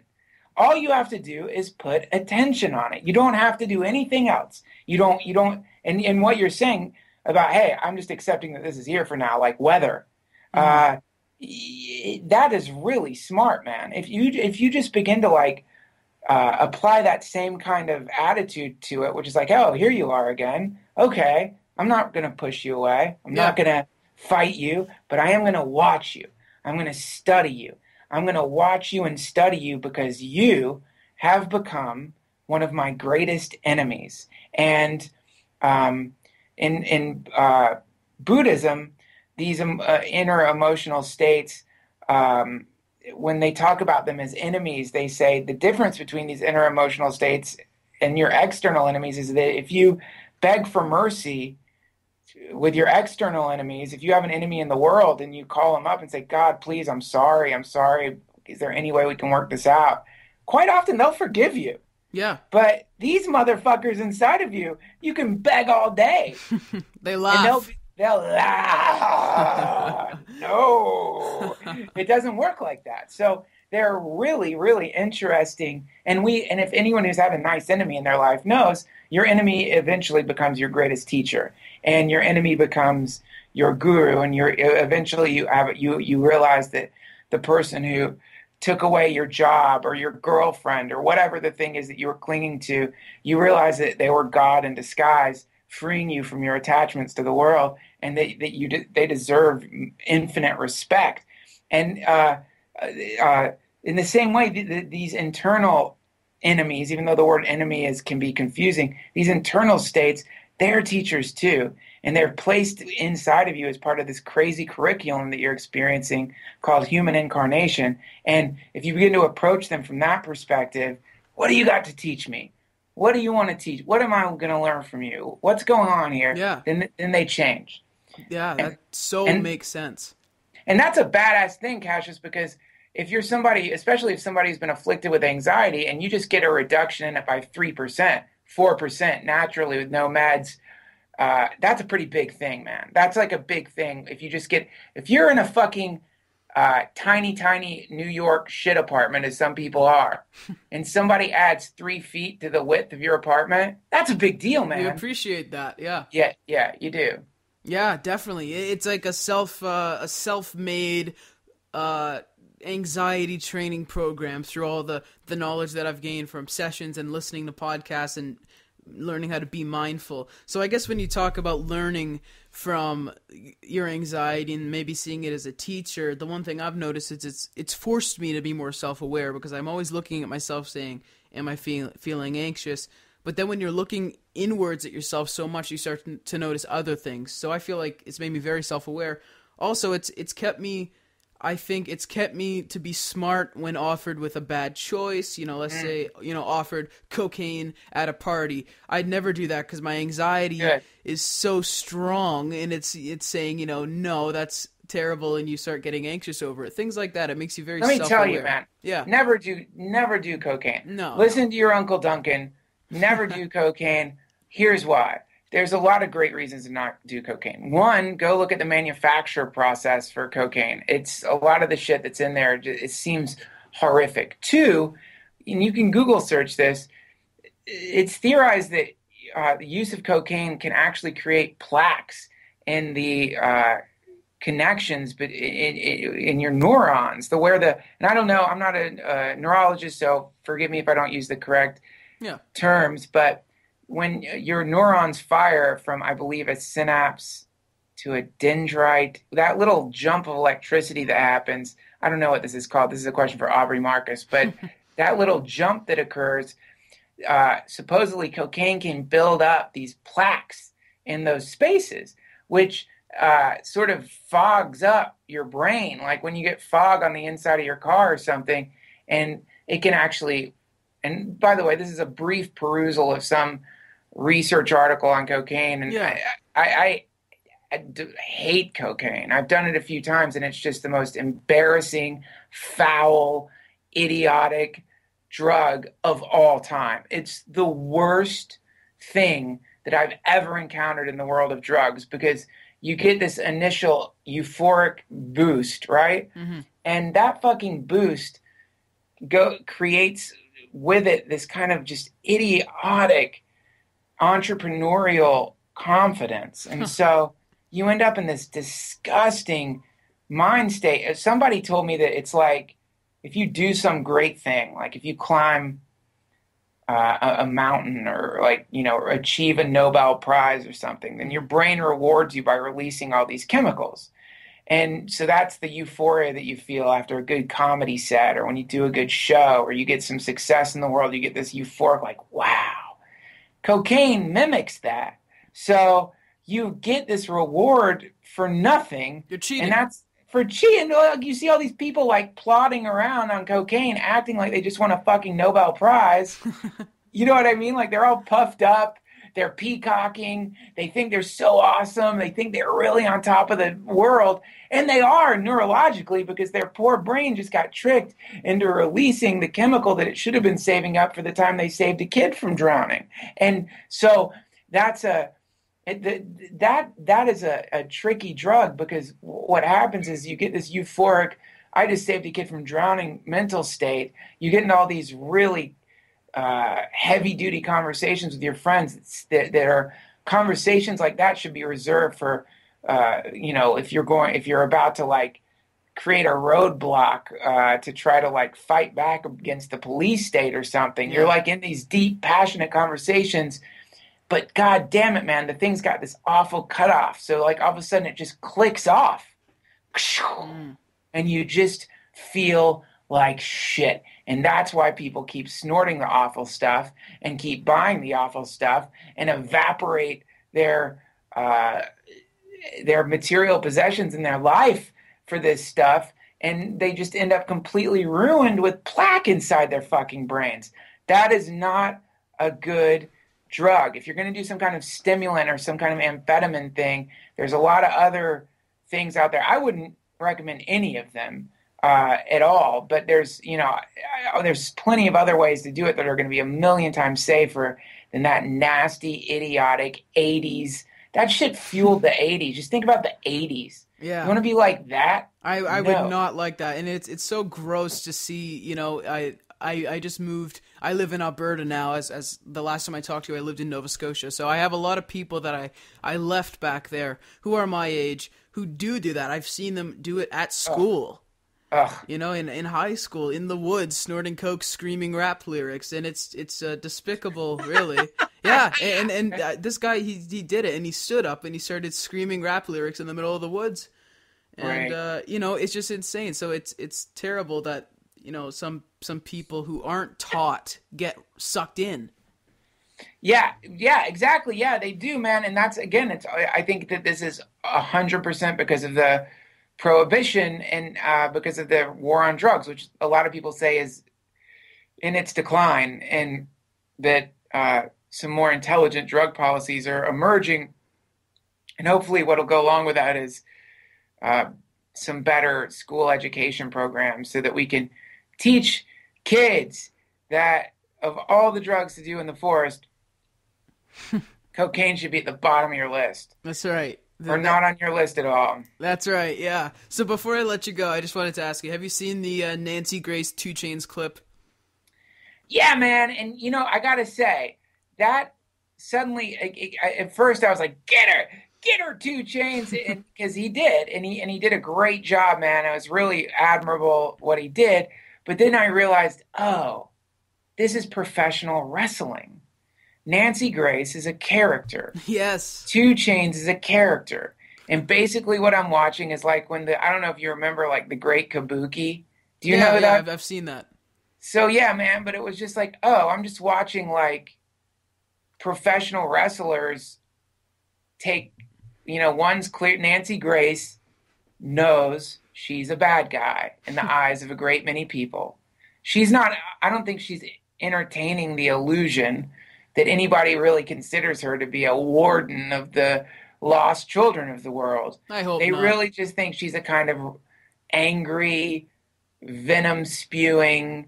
All you have to do is put attention on it. You don't have to do anything else. You don't, and what you're saying, about, hey, I'm just accepting that this is here for now, like weather. That is really smart, man. If you just begin to like apply that same kind of attitude to it, which is like, oh, here you are again. Okay, I'm not going to push you away. I'm not going to fight you, but I am going to watch you. I'm going to study you. I'm going to watch you and study you because you have become one of my greatest enemies. And in Buddhism, these inner emotional states, when they talk about them as enemies, they say the difference between these inner emotional states and your external enemies is that if you beg for mercy with your external enemies, if you have an enemy in the world and you call them up and say, God, please, I'm sorry. Is there any way we can work this out? Quite often they'll forgive you. Yeah. But these motherfuckers inside of you, you can beg all day. They laugh. And they'll laugh. No, it doesn't work like that. So they're really, really interesting. And if anyone who's had a nice enemy in their life knows, your enemy eventually becomes your greatest teacher, and your enemy becomes your guru. And eventually you realize that the person who took away your job or your girlfriend or whatever the thing is that you were clinging to, you realize that they were God in disguise, freeing you from your attachments to the world, and they deserve infinite respect. And in the same way, these internal enemies, even though the word enemy can be confusing, these internal states, they're teachers too. And they're placed inside of you as part of this crazy curriculum that you're experiencing called human incarnation. And if you begin to approach them from that perspective, what do you got to teach me? What do you want to teach? What am I going to learn from you? What's going on here? Yeah. Then they change. Yeah, that makes sense. And that's a badass thing, Cassius, because if you're somebody, especially if somebody's been afflicted with anxiety and you just get a reduction in it by 3%, 4% naturally with no meds, that's a pretty big thing, man. That's like a big thing. If you're in a fucking tiny New York shit apartment, as some people are, and somebody adds 3 feet to the width of your apartment, that's a big deal, man. You appreciate that, yeah. Yeah, you do. Yeah, definitely. It's like a self-made anxiety training program through all the knowledge that I've gained from sessions and listening to podcasts and learning how to be mindful. So I guess when you talk about learning from your anxiety and maybe seeing it as a teacher, the one thing I've noticed is it's forced me to be more self-aware, because I'm always looking at myself saying, am I feeling anxious? But then when you're looking inwards at yourself so much, you start to notice other things. So I feel like it's made me very self-aware. Also, it's kept me to be smart when offered with a bad choice. Let's say, offered cocaine at a party. I'd never do that because my anxiety is so strong, and it's saying, no, that's terrible, and you start getting anxious over it. Things like that. It makes you very self-aware. Let me tell you, man. Yeah. Never do cocaine. No. Listen to your Uncle Duncan. Never do cocaine. Here's why. There's a lot of great reasons to not do cocaine. One, go look at the manufacture process for cocaine. It's a lot of the shit that's in there. It seems horrific. Two, and you can Google search this, it's theorized that the use of cocaine can actually create plaques in the connections but in your neurons. And I don't know, I'm not a neurologist, so forgive me if I don't use the correct terms, but when your neurons fire from, I believe, a synapse to a dendrite, that little jump of electricity that happens, I don't know what this is called. This is a question for Aubrey Marcus, but that little jump that occurs, supposedly cocaine can build up these plaques in those spaces, which sort of fogs up your brain, like when you get fog on the inside of your car or something, and it can actually, and by the way, this is a brief perusal of some research article on cocaine, and I hate cocaine. I've done it a few times, and it's just the most embarrassing, foul, idiotic drug of all time. It's the worst thing that I've ever encountered in the world of drugs, because you get this initial euphoric boost, right? Mm-hmm. And that fucking boost creates with it this kind of just idiotic entrepreneurial confidence. And so you end up in this disgusting mind state. Somebody told me that it's like if you do some great thing, like if you climb a mountain or like, you know, achieve a Nobel Prize or something, then your brain rewards you by releasing all these chemicals. And so that's the euphoria that you feel after a good comedy set or when you do a good show or you get some success in the world, you get this euphoric like, wow. Cocaine mimics that. So you get this reward for nothing. You're cheating. And that's for cheating. You see all these people like plodding around on cocaine, acting like they just won a fucking Nobel Prize. You know what I mean? Like they're all puffed up. They're peacocking. They think they're so awesome. They think they're really on top of the world. And they are neurologically because their poor brain just got tricked into releasing the chemical that it should have been saving up for the time they saved a kid from drowning. And so that is a tricky drug because what happens is you get this euphoric, I just saved a kid from drowning mental state. You get into all these really heavy duty conversations with your friends that are conversations like that should be reserved for you know, if you're about to like create a roadblock to try to like fight back against the police state or something. Yeah. You're like in these deep passionate conversations, but god damn it, man, the thing's got this awful cutoff, so like all of a sudden it just clicks off and you just feel like shit. And that's why people keep snorting the awful stuff and keep buying the awful stuff and evaporate their material possessions in their life for this stuff. And they just end up completely ruined with plaque inside their fucking brains. That is not a good drug. If you're going to do some kind of stimulant or some kind of amphetamine thing, there's a lot of other things out there. I wouldn't recommend any of them at all, but there's plenty of other ways to do it that are going to be a million times safer than that nasty, idiotic 80s. That shit fueled the 80s. Just think about the 80s. Yeah. You want to be like that? I would not like that. And it's so gross to see, you know, I just moved. I live in Alberta now. As the last time I talked to you, I lived in Nova Scotia. So I have a lot of people that I left back there who are my age who do that. I've seen them do it at school. You know, in high school, in the woods, snorting coke, screaming rap lyrics, and it's despicable, really. Yeah, and this guy, he did it, and he stood up and he started screaming rap lyrics in the middle of the woods, and right. You know, it's just insane. So it's terrible that, you know, some people who aren't taught get sucked in. Yeah, exactly. Yeah, they do, man, and that's again, I think that this is 100% because of the prohibition and because of the war on drugs, which a lot of people say is in its decline, and that some more intelligent drug policies are emerging. And hopefully what will go along with that is some better school education programs so that we can teach kids that of all the drugs to do in the forest, cocaine should be at the bottom of your list. That's right. Or not on your list at all. That's right, yeah. So before I let you go, I just wanted to ask you, have you seen the Nancy Grace 2 Chainz clip? Yeah, man. And, you know, I got to say, that suddenly, at first I was like, get her 2 Chainz, because he did. And he did a great job, man. It was really admirable what he did. But then I realized, oh, this is professional wrestling. Nancy Grace is a character. Yes. 2 Chainz is a character. And basically what I'm watching is like when I don't know if you remember like The Great Kabuki. Do you know that? I've seen that. So yeah, man, but it was just like, oh, I'm just watching like professional wrestlers take, you know, one's clear. Nancy Grace knows she's a bad guy in the eyes of a great many people. She's not, I don't think she's entertaining the illusion that anybody really considers her to be a warden of the lost children of the world. I hope they not. really just think she's a kind of angry, venom-spewing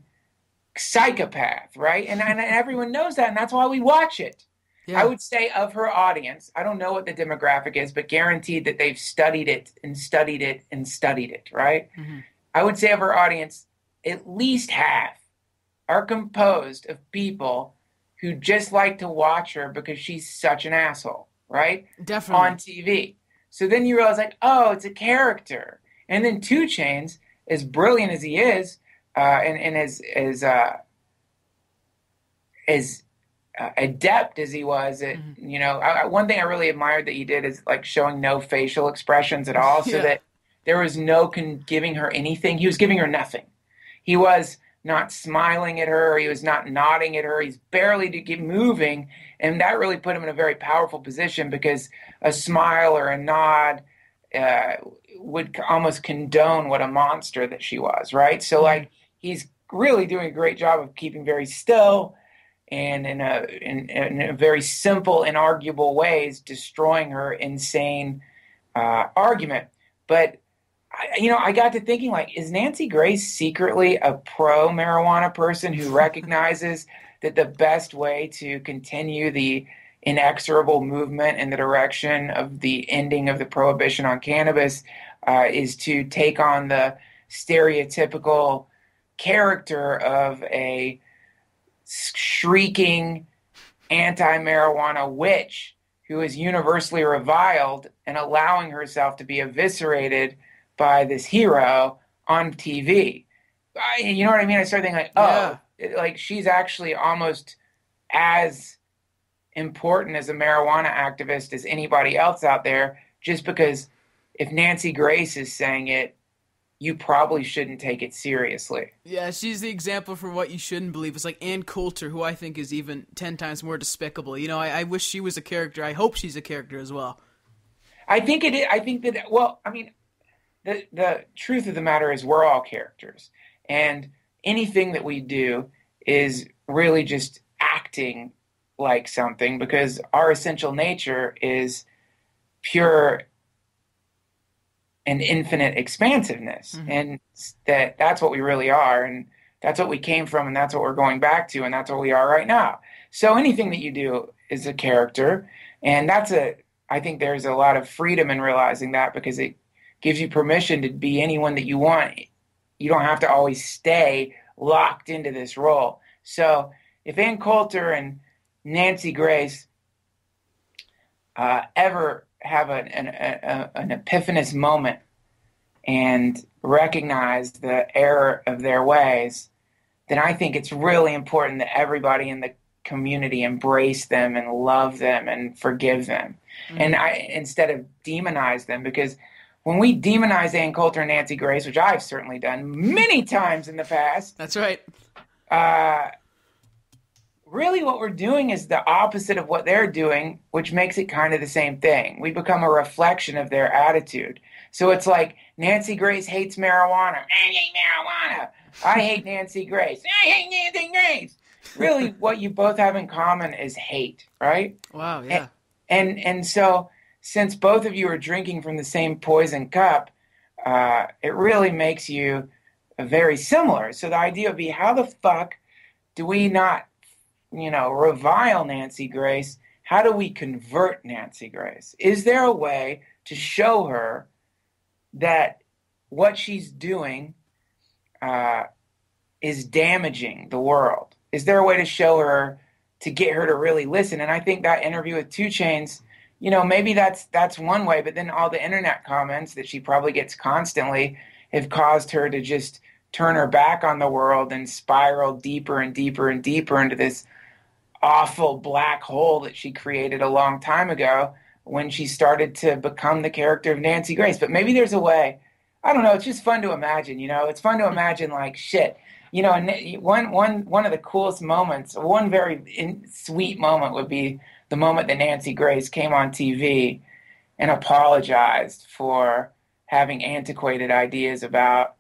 psychopath, right? And everyone knows that, and that's why we watch it. Yeah. I would say of her audience, I don't know what the demographic is, but guaranteed that they've studied it and studied it and studied it, right? Mm-hmm. I would say of her audience, at least half are composed of people who just like to watch her because she's such an asshole, right? Definitely. On TV. So then you realize, like, oh, it's a character. And then 2 Chainz, as brilliant as he is, and as adept as he was at, one thing I really admired that he did is like showing no facial expressions at all, so that there was no giving her anything. He was giving her nothing. He was not smiling at her. He was not nodding at her. He's barely to get moving. And that really put him in a very powerful position, because a smile or a nod would almost condone what a monster that she was, right? So like, he's really doing a great job of keeping very still and in a very simple, inarguable ways, destroying her insane argument. But I got to thinking, like, is Nancy Grace secretly a pro-marijuana person who recognizes that the best way to continue the inexorable movement in the direction of the ending of the prohibition on cannabis is to take on the stereotypical character of a shrieking anti-marijuana witch who is universally reviled and allowing herself to be eviscerated by this hero on TV. You know what I mean? I started thinking, like, like she's actually almost as important as a marijuana activist as anybody else out there, just because if Nancy Grace is saying it, you probably shouldn't take it seriously. Yeah, she's the example for what you shouldn't believe. It's like Ann Coulter, who I think is even 10 times more despicable. I wish she was a character. I hope she's a character as well. I think it is. I think that, well, I mean, the truth of the matter is we're all characters. And anything that we do is really just acting like something, because our essential nature is pure and infinite expansiveness. And that's what we really are. And that's what we came from. And that's what we're going back to. And that's what we are right now. So anything that you do is a character. And I think there's a lot of freedom in realizing that, because it gives you permission to be anyone that you want. You don't have to always stay locked into this role. So if Ann Coulter and Nancy Grace ever have an epiphanous moment and recognize the error of their ways, then I think it's really important that everybody in the community embrace them and love them and forgive them. And instead of demonize them, because when we demonize Ann Coulter and Nancy Grace, which I've certainly done many times in the past. That's right. Really what we're doing is the opposite of what they're doing, which makes it kind of the same thing. We become a reflection of their attitude. So it's like Nancy Grace hates marijuana. I hate marijuana. I hate Nancy Grace. I hate Nancy Grace. Really, what you both have in common is hate, right? Wow, yeah. And so since both of you are drinking from the same poison cup, it really makes you very similar. So the idea would be, how the fuck do we not, revile Nancy Grace? How do we convert Nancy Grace? Is there a way to show her that what she's doing is damaging the world? Is there a way to show her, to get her to really listen? And I think that interview with 2 Chainz, maybe that's one way, but then all the internet comments that she probably gets constantly have caused her to just turn her back on the world and spiral deeper and deeper and deeper into this awful black hole that she created a long time ago when she started to become the character of Nancy Grace. But maybe there's a way. I don't know. It's just fun to imagine, It's fun to imagine, like, shit. And one of the coolest moments, one very sweet moment would be the moment that Nancy Grace came on TV and apologized for having antiquated ideas about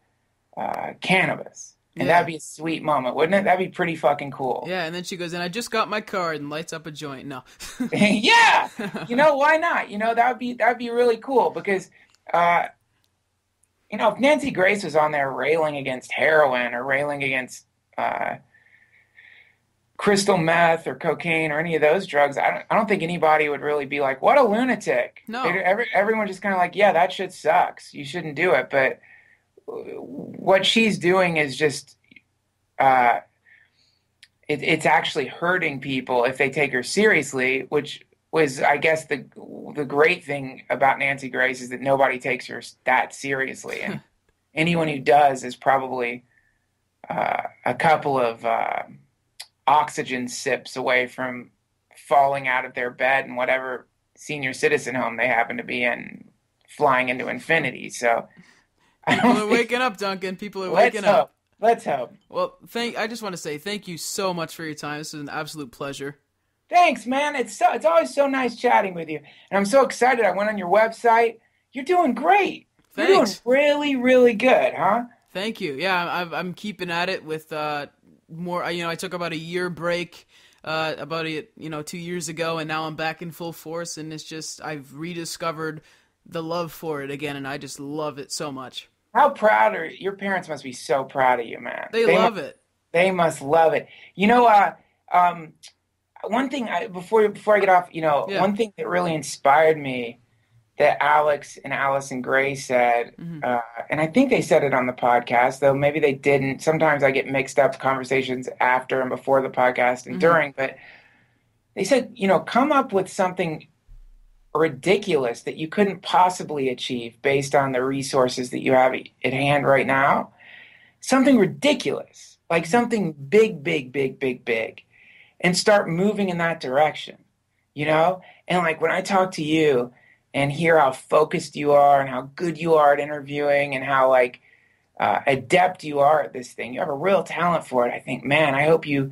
cannabis. And that'd be a sweet moment, wouldn't it? That'd be pretty fucking cool. Yeah, and then she goes, and I just got my card, and lights up a joint. No. Yeah! Why not? That'd be really cool, because if Nancy Grace was on there railing against heroin or railing against crystal meth or cocaine or any of those drugs, I don't think anybody would really be like, what a lunatic. No. Everyone just kind of like, yeah, that shit sucks. You shouldn't do it. But what she's doing is just, it's actually hurting people if they take her seriously, which was, I guess, the great thing about Nancy Grace is that nobody takes her that seriously, and anyone who does is probably a couple of oxygen sips away from falling out of their bed in whatever senior citizen home they happen to be in, flying into infinity. So people are waking up, Duncan. People are waking up. Let's hope. Well, I just want to say thank you so much for your time. This was an absolute pleasure. Thanks, man. It's always so nice chatting with you, and I'm so excited. I went on your website. You're doing great. Thanks. You're doing really, really good, huh? Thank you. Yeah, I'm keeping at it with more. I took about a year break about 2 years ago, and now I'm back in full force. And it's just I've rediscovered the love for it again, and I just love it so much. How proud are your parents? Must be so proud of you, man. They love it. They must love it. One thing before I get off, one thing that really inspired me that Alex and Allison Gray said, and I think they said it on the podcast, though maybe they didn't. Sometimes I get mixed up conversations after and before the podcast and during, but they said, come up with something ridiculous that you couldn't possibly achieve based on the resources that you have at hand right now. Something ridiculous, like something big, big, big, big, big. And start moving in that direction, And like when I talk to you and hear how focused you are and how good you are at interviewing and how adept you are at this thing, you have a real talent for it. I think, man, I hope you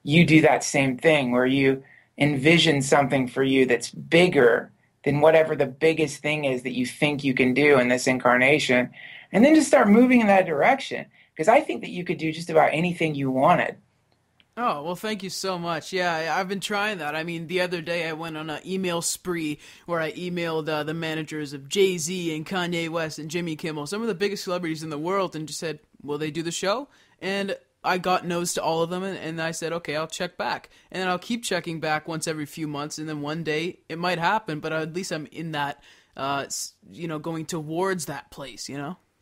do that same thing where you envision something for you that's bigger than whatever the biggest thing is that you think you can do in this incarnation. And then just start moving in that direction. Because I think that you could do just about anything you wanted. Oh, well, thank you so much. Yeah, I've been trying that. I mean, the other day I went on an email spree where I emailed the managers of Jay-Z and Kanye West and Jimmy Kimmel, some of the biggest celebrities in the world, and just said, will they do the show? And I got no's to all of them, and I said, okay, I'll check back. And then I'll keep checking back once every few months, and then one day it might happen, but at least I'm in that, going towards that place,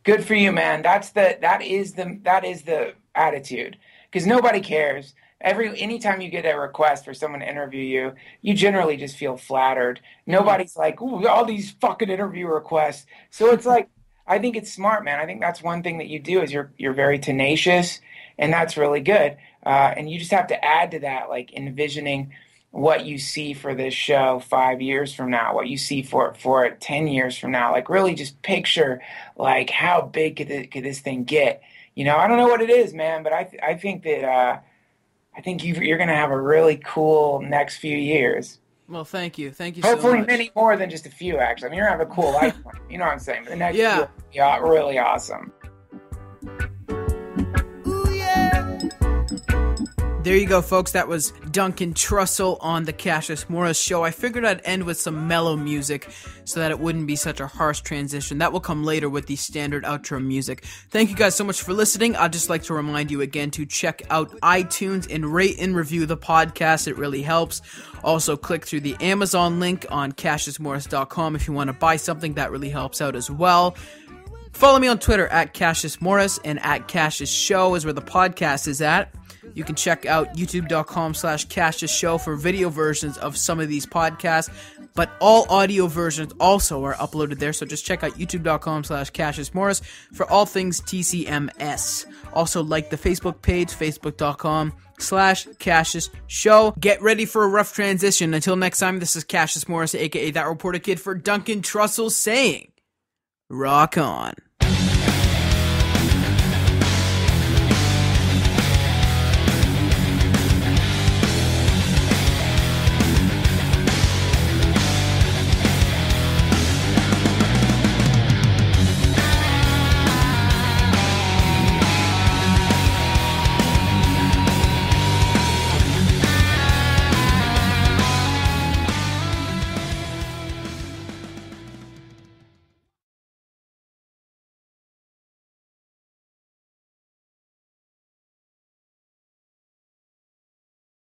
Good for you, man. That is the attitude, because nobody cares. Anytime you get a request for someone to interview you, you generally just feel flattered. Nobody's like, ooh, all these fucking interview requests. So it's like, I think it's smart, man. I think that's one thing that you do is you're very tenacious, and that's really good. And you just have to add to that, like envisioning what you see for this show 5 years from now, what you see for it 10 years from now. Like really just picture like how big could this thing get? I don't know what it is, man, but I think that I think you're going to have a really cool next few years. Well, thank you. Thank you Hopefully so much. many more than just a few, actually. I mean, you're going to have a cool life. You know what I'm saying? But the next few will be really awesome. There you go, folks. That was Duncan Trussell on the Cassius Morris Show. I figured I'd end with some mellow music so that it wouldn't be such a harsh transition. That will come later with the standard outro music. Thank you guys so much for listening. I'd just like to remind you again to check out iTunes and rate and review the podcast. It really helps. Also, click through the Amazon link on CassiusMorris.com if you want to buy something. That really helps out as well. Follow me on Twitter at Cassius Morris, and at Cassius Show is where the podcast is at. You can check out youtube.com/Cassius Show for video versions of some of these podcasts, but all audio versions also are uploaded there, so just check out youtube.com/Cassius Morris for all things TCMS. Also like the Facebook page, facebook.com/Cassius Show. Get ready for a rough transition. Until next time, this is Cassius Morris, aka That Reporter Kid, for Duncan Trussell saying, rock on.